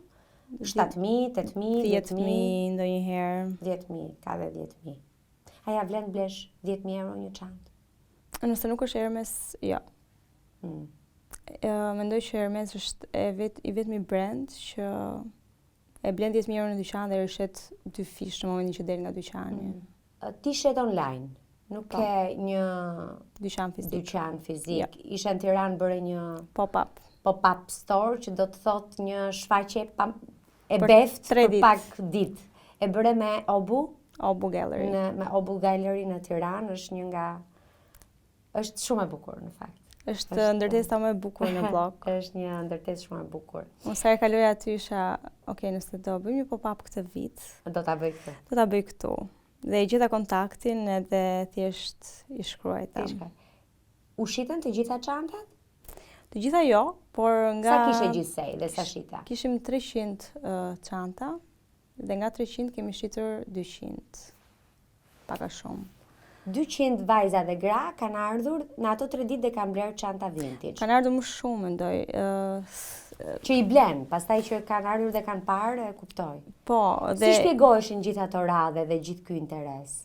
7.000, 8.000, 10.000 ndonjëherë. 10.000, ka dhe 10.000. Aja vlen blesh €10.000 një çantë? Nëse nuk është Hermes, jo. Mendoj që Hermes është i vetmi brand që e blen €10.000 në dyqan dhe rishet 2 fish në momentin që del nga dyqani. Ti shet online, nuk ke një dyqan fizik. Ishe në Tiranë bëre një pop-up store që do të thot një shfaqje e beft për pak ditë. E bëre me Obu Gallery. Me Obu Gallery në Tiranë, është shumë e bukur në fakt. Është ndërtesa më e bukur në blog. Është një ndërtesë shumë e bukur. Unë sa e kaloj aty isha, nëse do bëjmë një pop-up këtë vit, do ta bëj këtu. Do ta bëj këtu. Dhe i gjeta kontaktin edhe thjesht i shkruajta. U shiten të gjitha çantat? Të gjitha jo, por nga... Sa kishe gjithsej dhe sa shita? Kishim 300 çanta dhe nga 300 kemi shitur 200. Paka shumë. 200 vajza dhe gra kanë ardhur në ato 3 ditë dhe kanë blerë çanta vintage. Kanë ardhur më shumë, mendoj. Që i blen, pastaj që kanë ardhur dhe kanë parë, e kuptoj. Po, dhe... Si shpjegoheshin gjithë ato radhe dhe gjithë ky interes?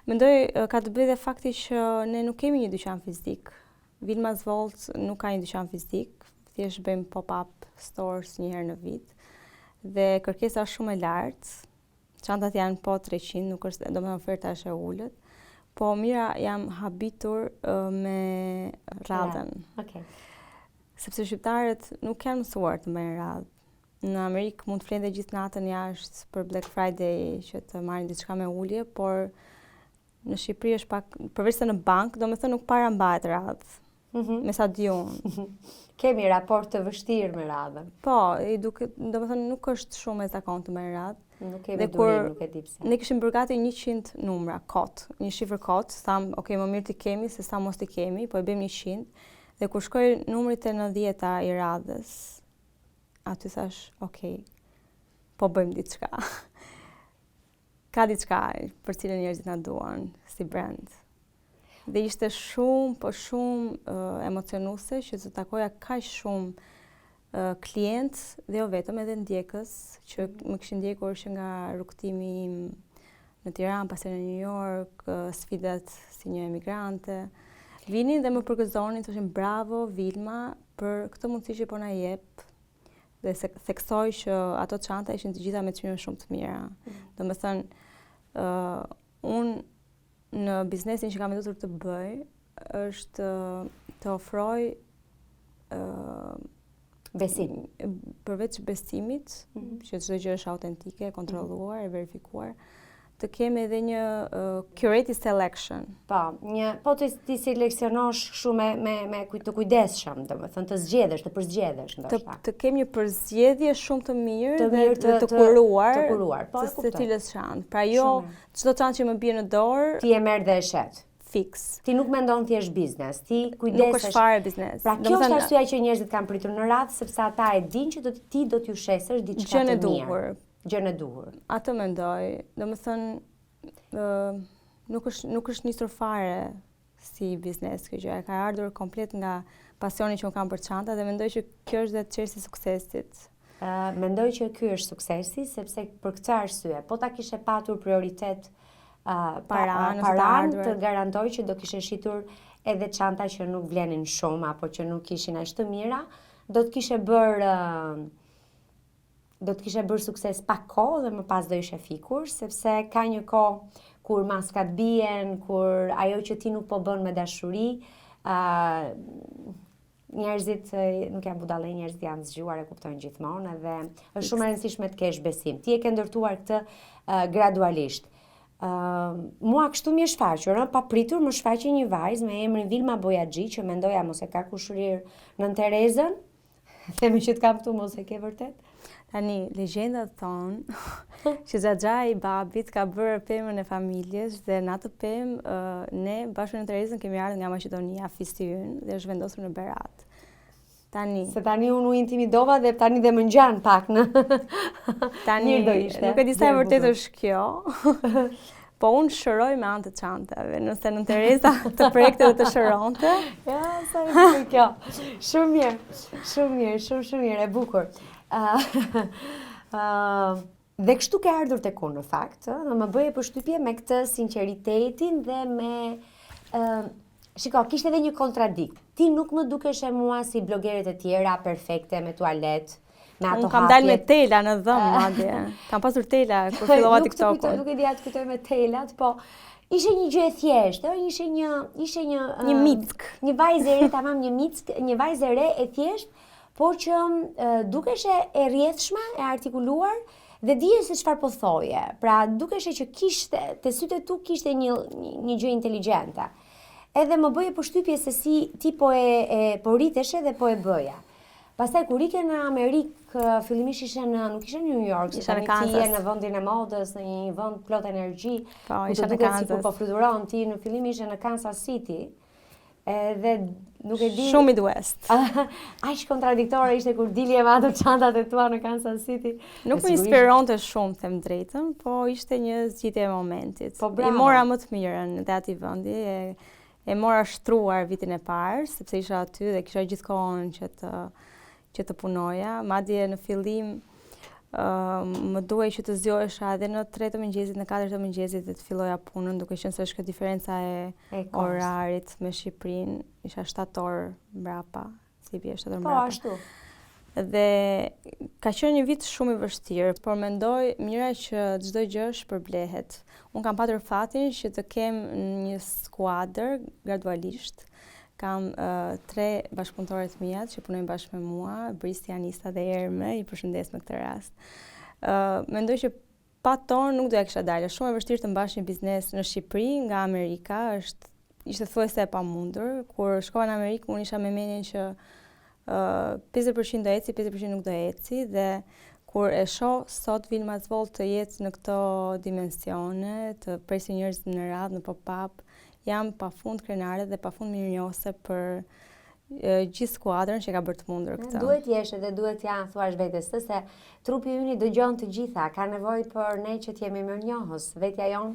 Mendoj ka të bëjë dhe fakti që ne nuk kemi një dyqan fizik. Vilma Zvolt nuk ka një dyqan fizik, thjesht bëjmë pop-up stores një herë në vit. Dhe kërkesa është shumë e lartë. Çantat janë po 300, nuk është, domethënë oferta është e ulët. Po mira jam habitur me radhën. Okej. Sepse shqiptarët nuk janë mësuar të bëjnë radhë. Në Amerikë mund të flenë dhe gjithë natën jashtë për Black Friday që të marrin diçka me ulje, por në Shqipëri është pak, përveç se në bank, domethënë nuk parambahet radhë. Me sa di unë. Kemi raport të vështirë me radhën. Po, domethënë nuk është shumë e zakontë të bëjnë radhë. Nuk kemi durim, nuk e di pse. Ne kishim përgati 100 numra, kod, një shifër kod, tham, më mirë t'i kemi se sa mos t'i kemi, po e bëjmë 100. Dhe kur shkoj numrit e 90-a i radhës, aty thash, po bëjmë diçka. Ka diçka për cilën njerëzit na duan, si brand. Dhe ishte shumë emocionuese që të takoja kaq shumë klient dhe jo vetëm edhe ndjekës që më kishin ndjekur që nga rrugtimi im në Tiranë, pastaj në New York, sfidat si një emigrante. Vinin dhe më përgëzonin, thoshin bravo Vilma për këtë mundësi që po na jep dhe theksoj që ato çanta ishin të gjitha me çmime shumë të mira. Domethënë unë në biznesin që kam vendosur të bëj është të ofroj besim. Përveç besimit, që çdo gjë është autentike, kontrolluar, e verifikuar, të kemi edhe një curated selection. Po ti seleksionosh kështu me të kujdesshëm, domethënë të zgjedhësh, të përzgjedhësh ndoshta. Të kemi një përzgjedhje shumë të mirë dhe të kuruar, po se cilës çantë. Pra jo çdo çantë që më bie në dorë, ti e merr dhe e shet. Fiks. Ti nuk mendon thjesht biznes, ti kujdesesh. Nuk është fare biznes. Pra kjo është arsyeja që njerëzit kanë pritur në radhë, sepse ata e dinë që ti do t'ju shesësh diçka të mirë. Gjën e duhur. Atë mendoj. Domethënë nuk është nisur fare si biznes kjo gjë. Ka ardhur komplet nga pasioni që unë kam për çanta dhe mendoj që kjo është dhe çështja e suksesit. Mendoj që ky është suksesi sepse për këtë arsye, po ta kishe patur prioritet paran të garantoj që do kishe shitur edhe çanta që nuk vlenin shumë apo që nuk kishin aq të mira, do të kishe bërë sukses pak kohë dhe më pas do ishe fikur, sepse ka një kohë kur maskat bien, kur ajo që ti nuk po bën me dashuri, njerëzit nuk janë budallë, njerëzit janë zgjuar, e kuptojnë gjithmonë dhe është shumë e rëndësishme të kesh besim. Ti e ke ndërtuar këtë gradualisht. Mua kështu më shfaqur, pa pritur më shfaqi një vajzë me emrin Vilma Bojaxhi, që mendoja mos e ka kushërir Nën Terezën. Themi që të kam këtu, mos e ke vërtet? Tani, legjendat thonë që xhaxha i babit ka bërë pemën e familjes dhe në atë pemë ne bashkë me Nën Terezën kemi ardhur nga Maqedonia, fisti ynë, dhe është vendosur në Berat. Se tani unë u intimidova dhe tani dhe më ngjan pak në. Tani do ishte. Nuk e di sa e vërtet është kjo. Po unë shëroj me anë të çantave, nëse Nën Tereza të prekte dhe të shëronte. Ja, sa e bukur kjo. Shumë mirë, shumë mirë, e bukur. Dhe kështu ke ardhur tek unë në fakt, dhe më bëje përshtypje me këtë sinqeritetin dhe me shiko, kishte edhe një kontradikt. Ti nuk më dukeshe mua si blogeret e tjera perfekte me tualet, me ato hapjet. Unë kam dalë me tela në dhëmë, madje. Kam pasur tela kur fillova TikTok-un. Nuk e di atë kujtoj me telat, po ishte një gjë e thjeshtë, ishte një mick. Një vajzë e re, tamam, një vajzë e re e thjeshtë, por që dukeshe e rrjedhshme, e artikuluar dhe dije se çfarë po thoje. Pra dukeshe që kishte te sytë tu kishte një gjë inteligjente. Edhe më bëje përshtypje se si ti po rriteshe dhe po e bëja. Pastaj kur ike në Amerikë, fillimisht nuk ishe në New York, se tani ti je në vendin e modës, në një vend plot energji, ku të duket sikur po fluturon, ti në fillim ishe në Kansas City. Edhe nuk e di. Shumë Midwest. Aq kontradiktore ishte kur dilje me ato çantat e tua në Kansas City. Nuk më inspironte shumë, them drejtën, po ishte një zgjidhje e momentit. I mora më të mirën te atij vendi. E mora shtruar vitin e parë, sepse isha aty dhe kisha gjithkohon që të punoja. Madje në fillim më duhej që të zgjohesha edhe në 3 të mëngjesit, në 4 të mëngjesit dhe të filloja punën, duke qenë se është kjo diferenca e orarit me Shqipërinë. Isha 7 orë mbrapa, si bie 7 orë mbrapa. Po, ashtu. Dhe ka qenë një vit shumë i vështirë, por mendoj mira që çdo gjë shpërblehet. Unë kam patur fatin që të kem një skuadër gradualisht. Kam 3 bashkëpunëtore të mia që punojnë bashkë me mua, Bristi, Anista dhe Erme, i përshëndes në këtë rast. Mendoj që pa tonë nuk doja kisha dalë. Shumë e vështirë të mbash një biznes në Shqipëri nga Amerika, ishte thuajse e pamundur. Kur shkova në Amerikë, unë isha me mendjen që 50% do eci, 50% nuk do eci, dhe kur e shoh sot Vilma Zvoll të jetë në këto dimensione, të presi njerëz në radhë, në pop-up, jam pafund krenare dhe pafund mirënjohëse për gjithë skuadrën që ka bërë të mundur këtë. Duhet jesh dhe duhet ja thuash vetes se trupi ynë dëgjon të gjitha, ka nevojë për ne që të jemi mirënjohës. Vetja jon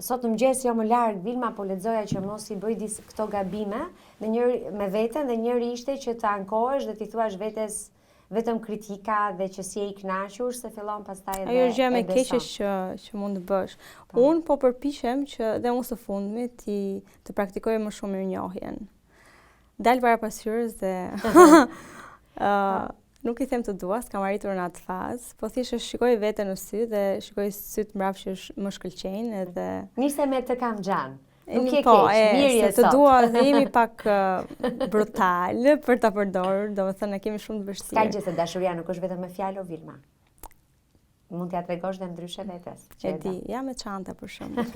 sot në mëngjes jo më larg Vilma po lexoja që mos i bëj këto gabime me veten, dhe njëri ishte që të ankohesh dhe t'i thuash vetes vetëm kritika dhe që si e i kënaqur, se fillon pastaj edhe ajo është gjë më e keqe që mund të bësh. Unë po përpiqem që dhe unë së fundmi të praktikoj më shumë mirënjohjen. Dal para pasqyrës dhe nuk i them të dua, s'kam arritur në atë fazë, po thjesht shikoj veten në sy dhe shikoj syt mbrapsht që më shkëlqejnë edhe mirë se me të kam xhan. Nuk je keq, mirë të dua dhe jemi pak brutal për ta përdorur, domethënë ne kemi shumë të vështirë. Ska gjë se dashuria nuk është vetëm me fjalë, o Vilma. Mund t'ja tregosh dhe ndryshe vetes. E di, jam me çanta për shembull.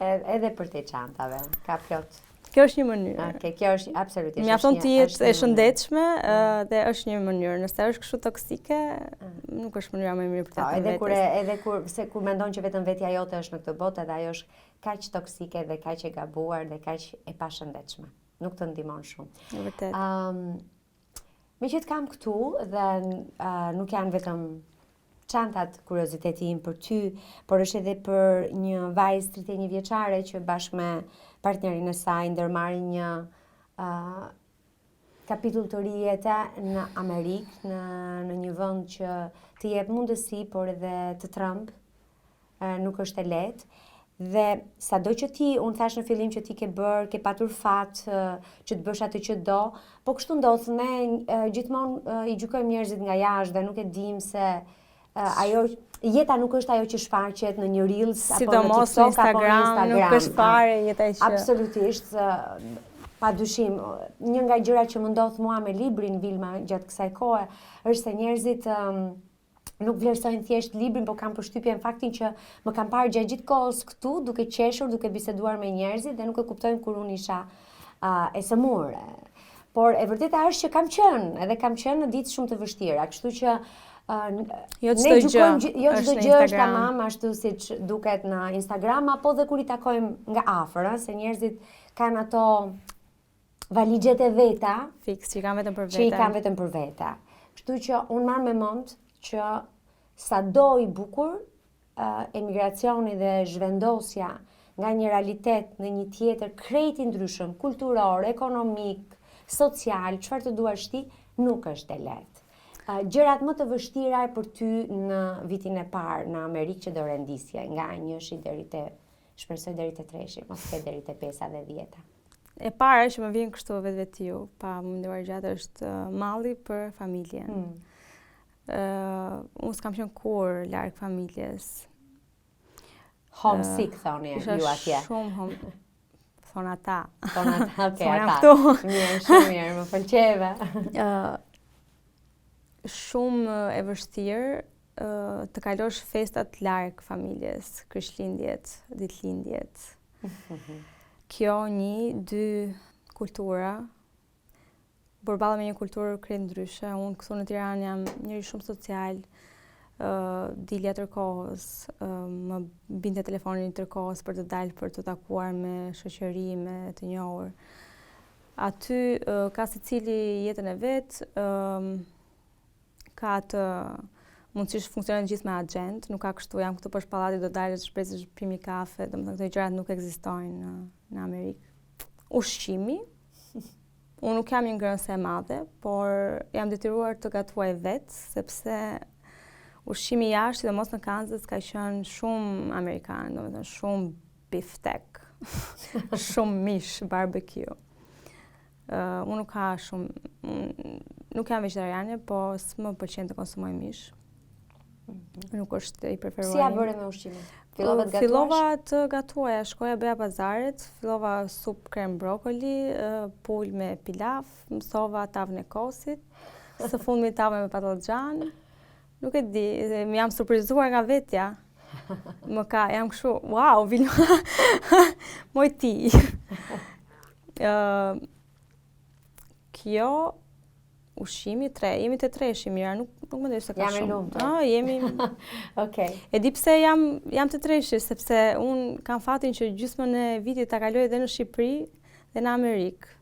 Edhe për te çantave, ka plot. Kjo është një mënyrë. Okej, kjo është absolutisht. Mjafton të jetë e shëndetshme dhe është një mënyrë. Nëse është kështu toksike, nuk është mënyra më e mirë për ta vetes. Edhe kur mendon që vetëm vetja jote është në këtë botë, edhe ajo është kaq toksike dhe kaq e gabuar dhe kaq e pashëndetshme. Nuk të ndihmon shumë. Në vërtet. Me që të kam këtu dhe nuk janë vetëm çantat kurioziteti im për ty, por është edhe për një vajzë 31 vjeçare që bashkë me partnerin e saj ndërmarrin një kapitull të ri jete në Amerikë, në një vend që të jep mundësi, por edhe të trëmb, nuk është e lehtë. Dhe sado që ti, unë thash në fillim që ti ke patur fat që të bësh atë që do, po kështu ndodh, ne gjithmonë i gjykojmë njerëzit nga jashtë dhe nuk e dim se jeta nuk është ajo që shfaqet në një Reels apo në TikTok apo në Instagram. Nuk është fare jeta që... Absolutisht, padyshim. Një nga gjërat që më ndodh mua me librin Vilma gjatë kësaj kohe është se njerëzit nuk vlerësojnë thjesht librin, po kam përshtypjen faktin që më kam parë gjatë gjithë kohës këtu, duke qeshur, duke biseduar me njerëzit dhe nuk e kuptojnë kur unë isha e sëmurë. Por e vërteta është që kam qenë në ditë shumë të vështira, kështu që jo çdo gjë është tamam ashtu siç duket në Instagram, apo dhe kur i takojmë nga afër, se njerëzit kanë ato valigjet e veta, fiks që i kanë vetëm për vete. Kështu që unë marr me mend që sado i bukur emigracioni dhe zhvendosja nga një realitet në një tjetër krejt i ndryshëm, kulturor, ekonomik, social, çfarë të duash ti, nuk është e lehtë. Gjërat më të vështira për ty në vitin e parë në Amerikë që do rendisje, nga 1-shi deri te, shpresoj deri te 3-shi, mos ke deri te 5-a dhe 10-a. E para që më vjen kështu vetvetiu, pa më menduar gjatë, është malli për familjen. Unë s'kam qenë kur larg familjes. Homesick thoni ju atje. Shumë thon ata. Okej, ata. Mirë, shumë mirë, më pëlqeve. Shumë e vështirë të kalosh festat larg familjes, Krishtlindjet, ditëlindjet. Kjo 1-2 kultura. Përballë me një kulturë krejt ndryshe. Unë këtu në Tiranë jam njëri shumë social, dilja tërkohës, më binte telefonin tërkohës për të dalë për të takuar me shoqëri, me të njohur. Aty ka secili jetën e vet, ka atë mundësisht funksionon gjithë me agent, nuk ka kështu, jam këtu poshtë pallatit, do dalësh, shpresësh pimi kafe, domethënë këto gjërat nuk ekzistojnë në Amerikë. Ushqimi, unë nuk jam një ngrënëse e madhe, por jam detyruar të gatuaj vetë, sepse ushqimi jashtë, sidomos në Kansas, ka qenë shumë amerikan, domethënë shumë biftek, shumë mish, barbecue. Unë nuk jam vegetariane, po s'më pëlqen të konsumoj mish. Nuk është i preferuar. Si ja bëre me ushqimin? Fillova të gatuaja, shkoja bëja pazaret, fillova supë krem brokoli, pul me pilaf, mësova tavën e kosit, së fundmi tavën me patlıxhan. Nuk e di, më jam surprizuar nga vetja. Jam kështu, wow, Vilma, moj ti. Kjo ushqimi 3, jemi të 3-shi, mira, nuk mendoj se ka shumë. Jam e lumtur. Jemi. Okej. E di pse jam të 3-shi, sepse un kam fatin që gjysmën e vitit ta kaloj edhe në Shqipëri dhe në Amerikë.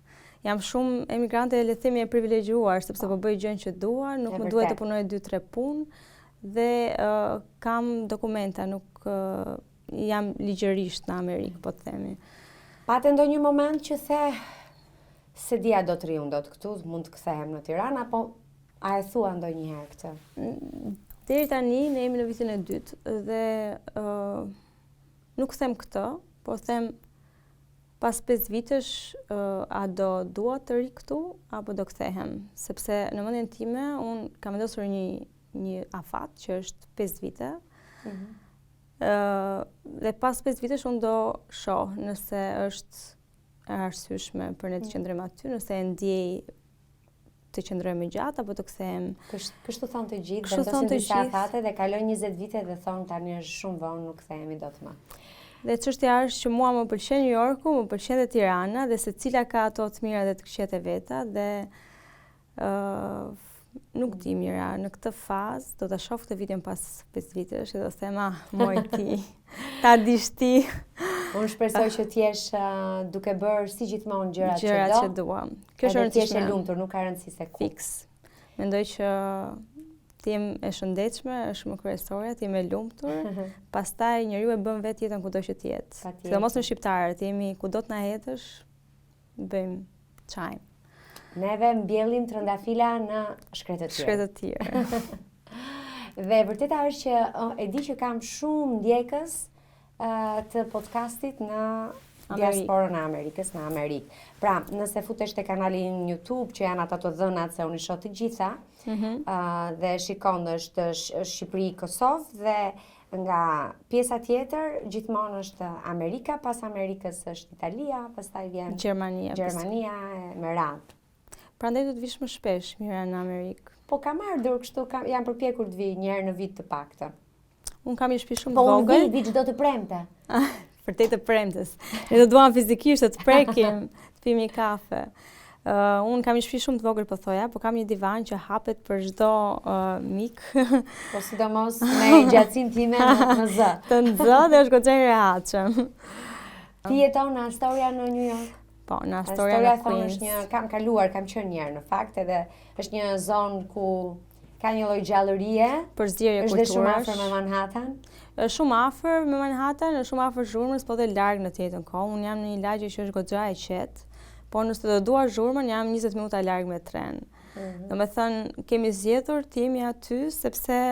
Jam shumë emigrante, le të themi, e privilegjuar, sepse po bëj gjën që dua, nuk më duhet të punoj 2-3 punë dhe kam dokumenta, nuk jam ligjërisht në Amerikë, po të themi. Patë ndonjë moment që the se dia do të riun dot këtu, mund të kthehem në Tiranë, apo a e thua ndonjëherë këtë? Deri tani ne jemi në vitin e dytë dhe nuk them këtë, po them pas 5 vitesh a do dua të ri këtu apo do kthehem, sepse në mendjen time un kam vendosur një afat që është 5 vite. Dhe pas 5 vitesh un do shoh nëse është e arsyeshme për ne të qëndrojmë aty, nëse e ndjej të qëndrojmë gjatë apo të kthehem. Kështu thonë të gjithë, Kështu thonë vendosin të disa gjithë. thate dhe kalojnë 20 vite dhe thonë tani është shumë vonë, nuk kthehemi dot më. Dhe çështja është që mua më pëlqen New Yorku, më pëlqen dhe Tirana dhe secila ka ato të mira dhe të këqijat e veta dhe nuk di mira, në këtë fazë do ta shoh këtë videon pas 5 vitesh dhe do them moj ti, ta dish ti. Unë shpresoj që t'jesh duke bërë si gjithmonë gjërat që dua. Kjo është t'jesh e rëndësishme. lumtur, nuk ka rëndësi se ku. Fiks. Mendoj që ti jem e shëndetshme, është më kryesorja, ti jem e lumtur. Pastaj njeriu e bën vetë jetën kudo që të jetë. Sidomos në shqiptarët, jemi kudo të na hedhësh, bëjmë çajm. Neve mbjellim trëndafila në shkretët Shkretë të tjerë. Dhe vërteta është që e di që kam shumë ndjekës të podcastit në diasporën e Amerikës, në Amerikë. Pra, nëse futesh te kanalin YouTube, që janë ato të dhënat se unë i shoh të gjitha, dhe shikon është Shqipëri, Kosovë dhe nga pjesa tjetër gjithmonë është Amerika, pas Amerikës është Italia, pastaj vjen Gjermania me radhë. Prandaj do të vish më shpesh mira në Amerikë. Po kam ardhur kështu, jam përpjekur të vi një herë në vit të paktën. Unë kam një shtëpi shumë po vogël. Po unë vi çdo të premte. Vërtet të premtes. Ne do duam fizikisht të prekim, të pimi kafe. Unë kam një shtëpi shumë të vogël po thoja, po kam një divan që hapet për çdo mik. Po sidomos me gjatësinë time në zë. Të nxë dhe është goxha e rehatshëm. Ti jeton në Astoria në New York? Po, në Astoria në Queens. Kam kaluar, kam qenë një herë në fakt, edhe është një zonë ku ka një lloj gjallërie. Përzierje kulturash. Është shumë afër me Manhattan. Është shumë afër me Manhattan, është shumë afër zhurmës, po dhe larg në të njëjtën kohë. Unë jam në një lagje që është goxha e qetë, po nëse do dua zhurmën jam 20 minuta larg me tren. Domethënë kemi zgjedhur të jemi aty sepse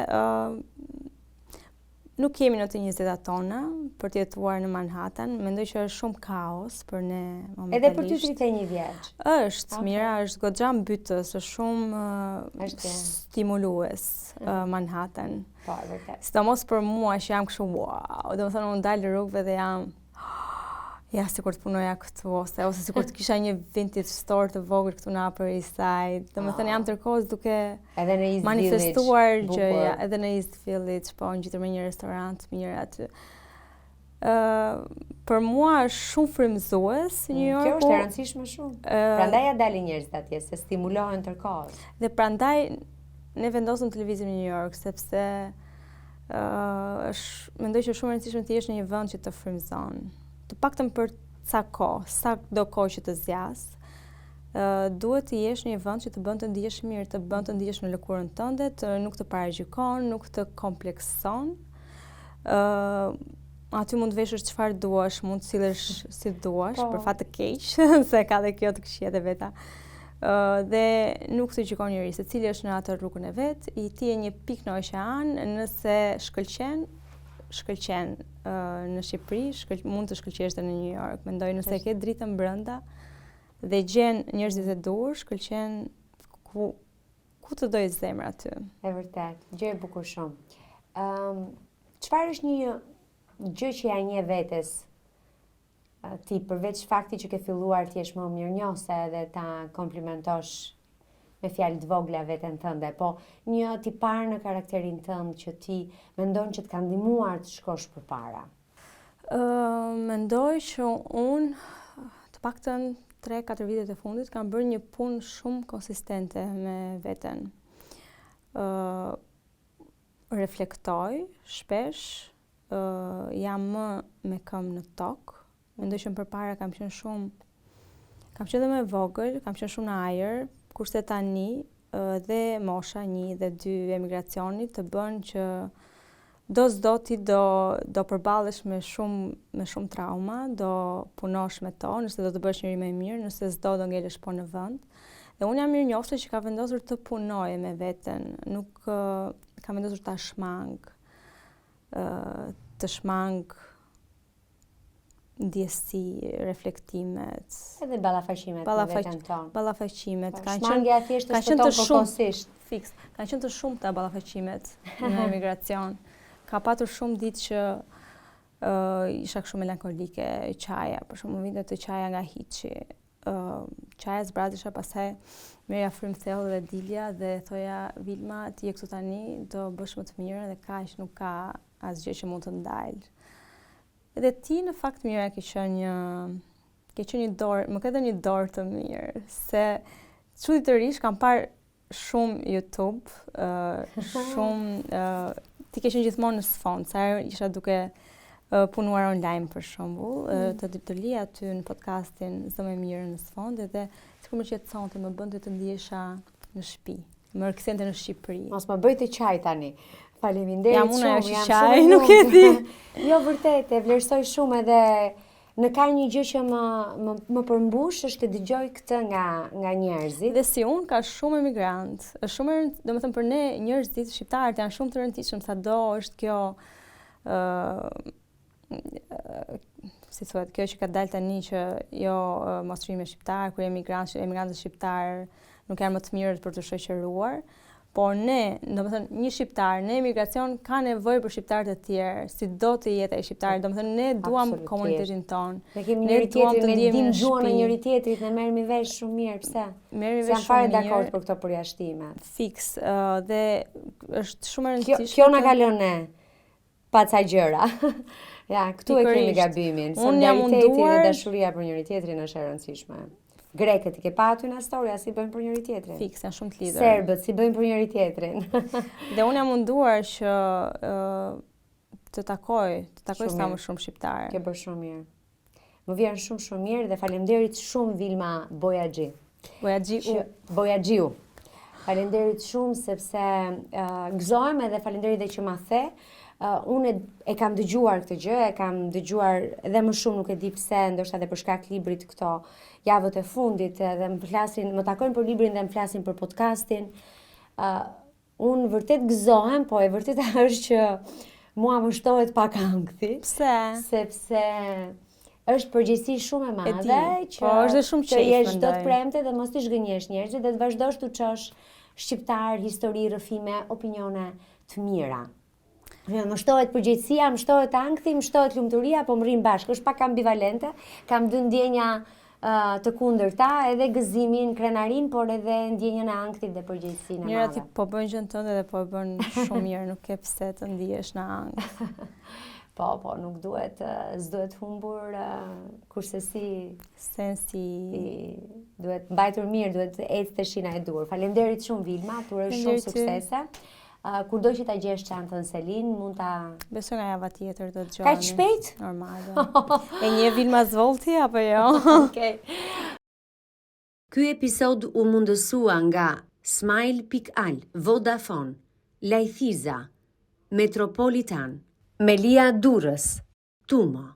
nuk kemi në të 20 tona për të jetuar në Manhattan. Mendoj që është shumë kaos për ne momentalisht. Edhe për ty 31 vjeç. Është, mira, është goxha mbytës, është shumë stimulues Manhattan. Po, vërtet. Sidomos për mua që jam kështu, wow, domethënë unë dal në rrugëve dhe jam sikur të punoja këtu ose sikur të kisha një vintage store të vogël këtu në Upper East Side. Domethënë jam tërkohës duke manifestuar gjëja edhe në East Village, po ngjitur me një restorant mirë aty. Për mua është shumë frymëzues New Yorku. Kjo është e rëndësishme shumë. Prandaj ja dalin njerëzit atje, se stimulohen tërkohës. Dhe prandaj ne vendosëm të lëvizim në New York sepse mendoj që është shumë e rëndësishme të jesh në një vend që të frymëzon. Të paktën për sa do kohë që të zjas, duhet të jesh në një vend që të bën të ndihesh mirë, të bën të ndihesh në lëkurën tënde, nuk të paragjykon, nuk të komplekson. Aty mund të veshësh çfarë duash, mund të sillesh si duash, për fat të keq, se ka dhe kjo të këqijat e veta. Dhe nuk të gjykon njëri, secili është në atë rrugën e vet, i ti e një pikë në oqean, nëse shkëlqen në Shqipëri, mund të shkëlqesh edhe në New York. Mendoj nëse ke dritën brenda dhe gjen njerëzit e dur, shkëlqen ku të dojë zemra aty. E vërtet, gjë e bukur shumë. Çfarë është një gjë që ja njeh vetes ti përveç faktit që ke filluar të jesh më mirënjohëse dhe ta komplimentosh me fjalë të vogla veten tënde, po një tipar në karakterin tënd që ti mendon që të ka ndihmuar të shkosh përpara? Mendoj që unë të paktën 3-4 vitet e fundit kam bërë një punë shumë konsistente me veten. Reflektoj shpesh, jam më me këmbë në tokë. Mendoj që përpara kam qenë dhe më vogël, kam qenë shumë në ajër, kurse tani dhe mosha 1 dhe 2 emigracionit të bën që do ti do përballesh me shumë trauma, do punosh me to, nëse do të bësh njëri më i mirë, nëse s'do do ngelesh po në vend. Dhe unë jam mirënjohëse që ka vendosur të punoj me veten, nuk ka vendosur ta shmang ndjesi, reflektimet. Edhe ballafaqimet me veten tonë. Ballafaqimet. Shmangja thjesht është të kokosisht. Fiks. Kanë qenë të shumta ballafaqimet në emigracion. Ka patur shumë ditë që isha kështu melankolike, qaja, për shembull vinte të qaja nga hiçi. qaja zbrazisha, pastaj merja frymë thellë dhe dilja dhe thoja Vilma, ti je këtu tani, do bësh më të mirë dhe kaq, nuk ka asgjë që mund të ndalë. Edhe ti në fakt mira ke qenë një dorë, më ke dhënë një dorë të mirë, se çuditërisht kam parë shumë YouTube, ti ke qenë gjithmonë në sfond, sa herë isha duke punuar online për shembull, të li aty në podcastin Zë më mirë në sfond, edhe sikur më qetësonte, më bënte të ndihesha në shtëpi, më rikthente në Shqipëri. Mos më bëj të qaj tani. Faleminderit Jam unë shumë, qaj, nuk e di. Jo, vërtet, e vlerësoj shumë edhe në ka një gjë që më përmbush është të dëgjoj këtë nga njerëzit. Dhe si unë ka shumë emigrant. Është shumë, domethënë për ne njerëzit shqiptarët janë shumë të rëndësishëm, sado është kjo si thuhet, kjo që ka dalë tani që jo mostrimi shqiptar, kur emigrantët shqiptar nuk janë më të mirët për të shoqëruar, por ne, domethënë një shqiptar në emigracion ka nevojë për shqiptarët e tjerë, si do të jetë ai shqiptar, domethënë ne duam komunitetin ton. Ne kemi njëri tjetrin, ne dim gjuhën e njëri tjetrit, ne merremi vesh shumë mirë, pse? Merremi vesh shumë mirë. Jam fare dakord për këto përjashtime. Fiks, dhe është shumë e rëndësishme. Kjo na ka lënë pa ca gjëra. Ja, këtu e kemi gabimin. Solidariteti dhe dashuria për njëri tjetrin është e rëndësishme. Grekët i ke pa aty në storia si bëjnë për njëri tjetrin. Fiks, janë shumë të lidhur. Serbët si bëjnë për njëri tjetrin. Dhe unë jam munduar që të takoj sa më shumë shqiptare. Ke bërë shumë mirë. Më vjen shumë mirë dhe faleminderit shumë Vilma Bojaxhi. Bojaxhiu. Faleminderit shumë sepse gëzohem edhe faleminderit edhe që ma the. Unë e kam dëgjuar këtë gjë, e kam dëgjuar edhe më shumë, nuk e di pse, ndoshta edhe për shkak librit këto javët e fundit, dhe më takojnë për librin dhe më flasin për podcastin. Unë vërtet gëzohem, po e vërteta është që mua më shtohet pak ankthi. Pse? Sepse është përgjegjësi shumë e madhe që jesh do të premte dhe mos t'i zhgënjesh njerëzit dhe të vazhdosh të çosh shqiptar, histori, rrëfime, opinione të mira. Më shtohet përgjegjësia, më shtohet ankthi, më shtohet lumturia, po më rrim bashkë. Është pak ambivalente, kam dy ndjenja të kundërta, edhe gëzimin, krenarin, por edhe ndjenjën e ankthit dhe përgjegjësinë e madhe. Njëra ti po bën gjën tënde dhe po e bën shumë mirë, nuk ke pse të ndihesh në ankth. Po, nuk duhet, s'duhet humbur kurse si sensi, duhet mbajtur mirë, duhet ecë të shina e dur. Faleminderit shumë Vilma, turoj shumë suksese. Kurdo që ta gjesh çantën Selin, mund ta... Besoj nga java tjetër do të gjoni. Kaq shpejt? Normale. E një Vilma Zvolti, apo jo? Okej. Ky episod u mundësua nga Smile.al, Vodafone, Lajthiza, Metropolitan, Melia Durrës, Tumo.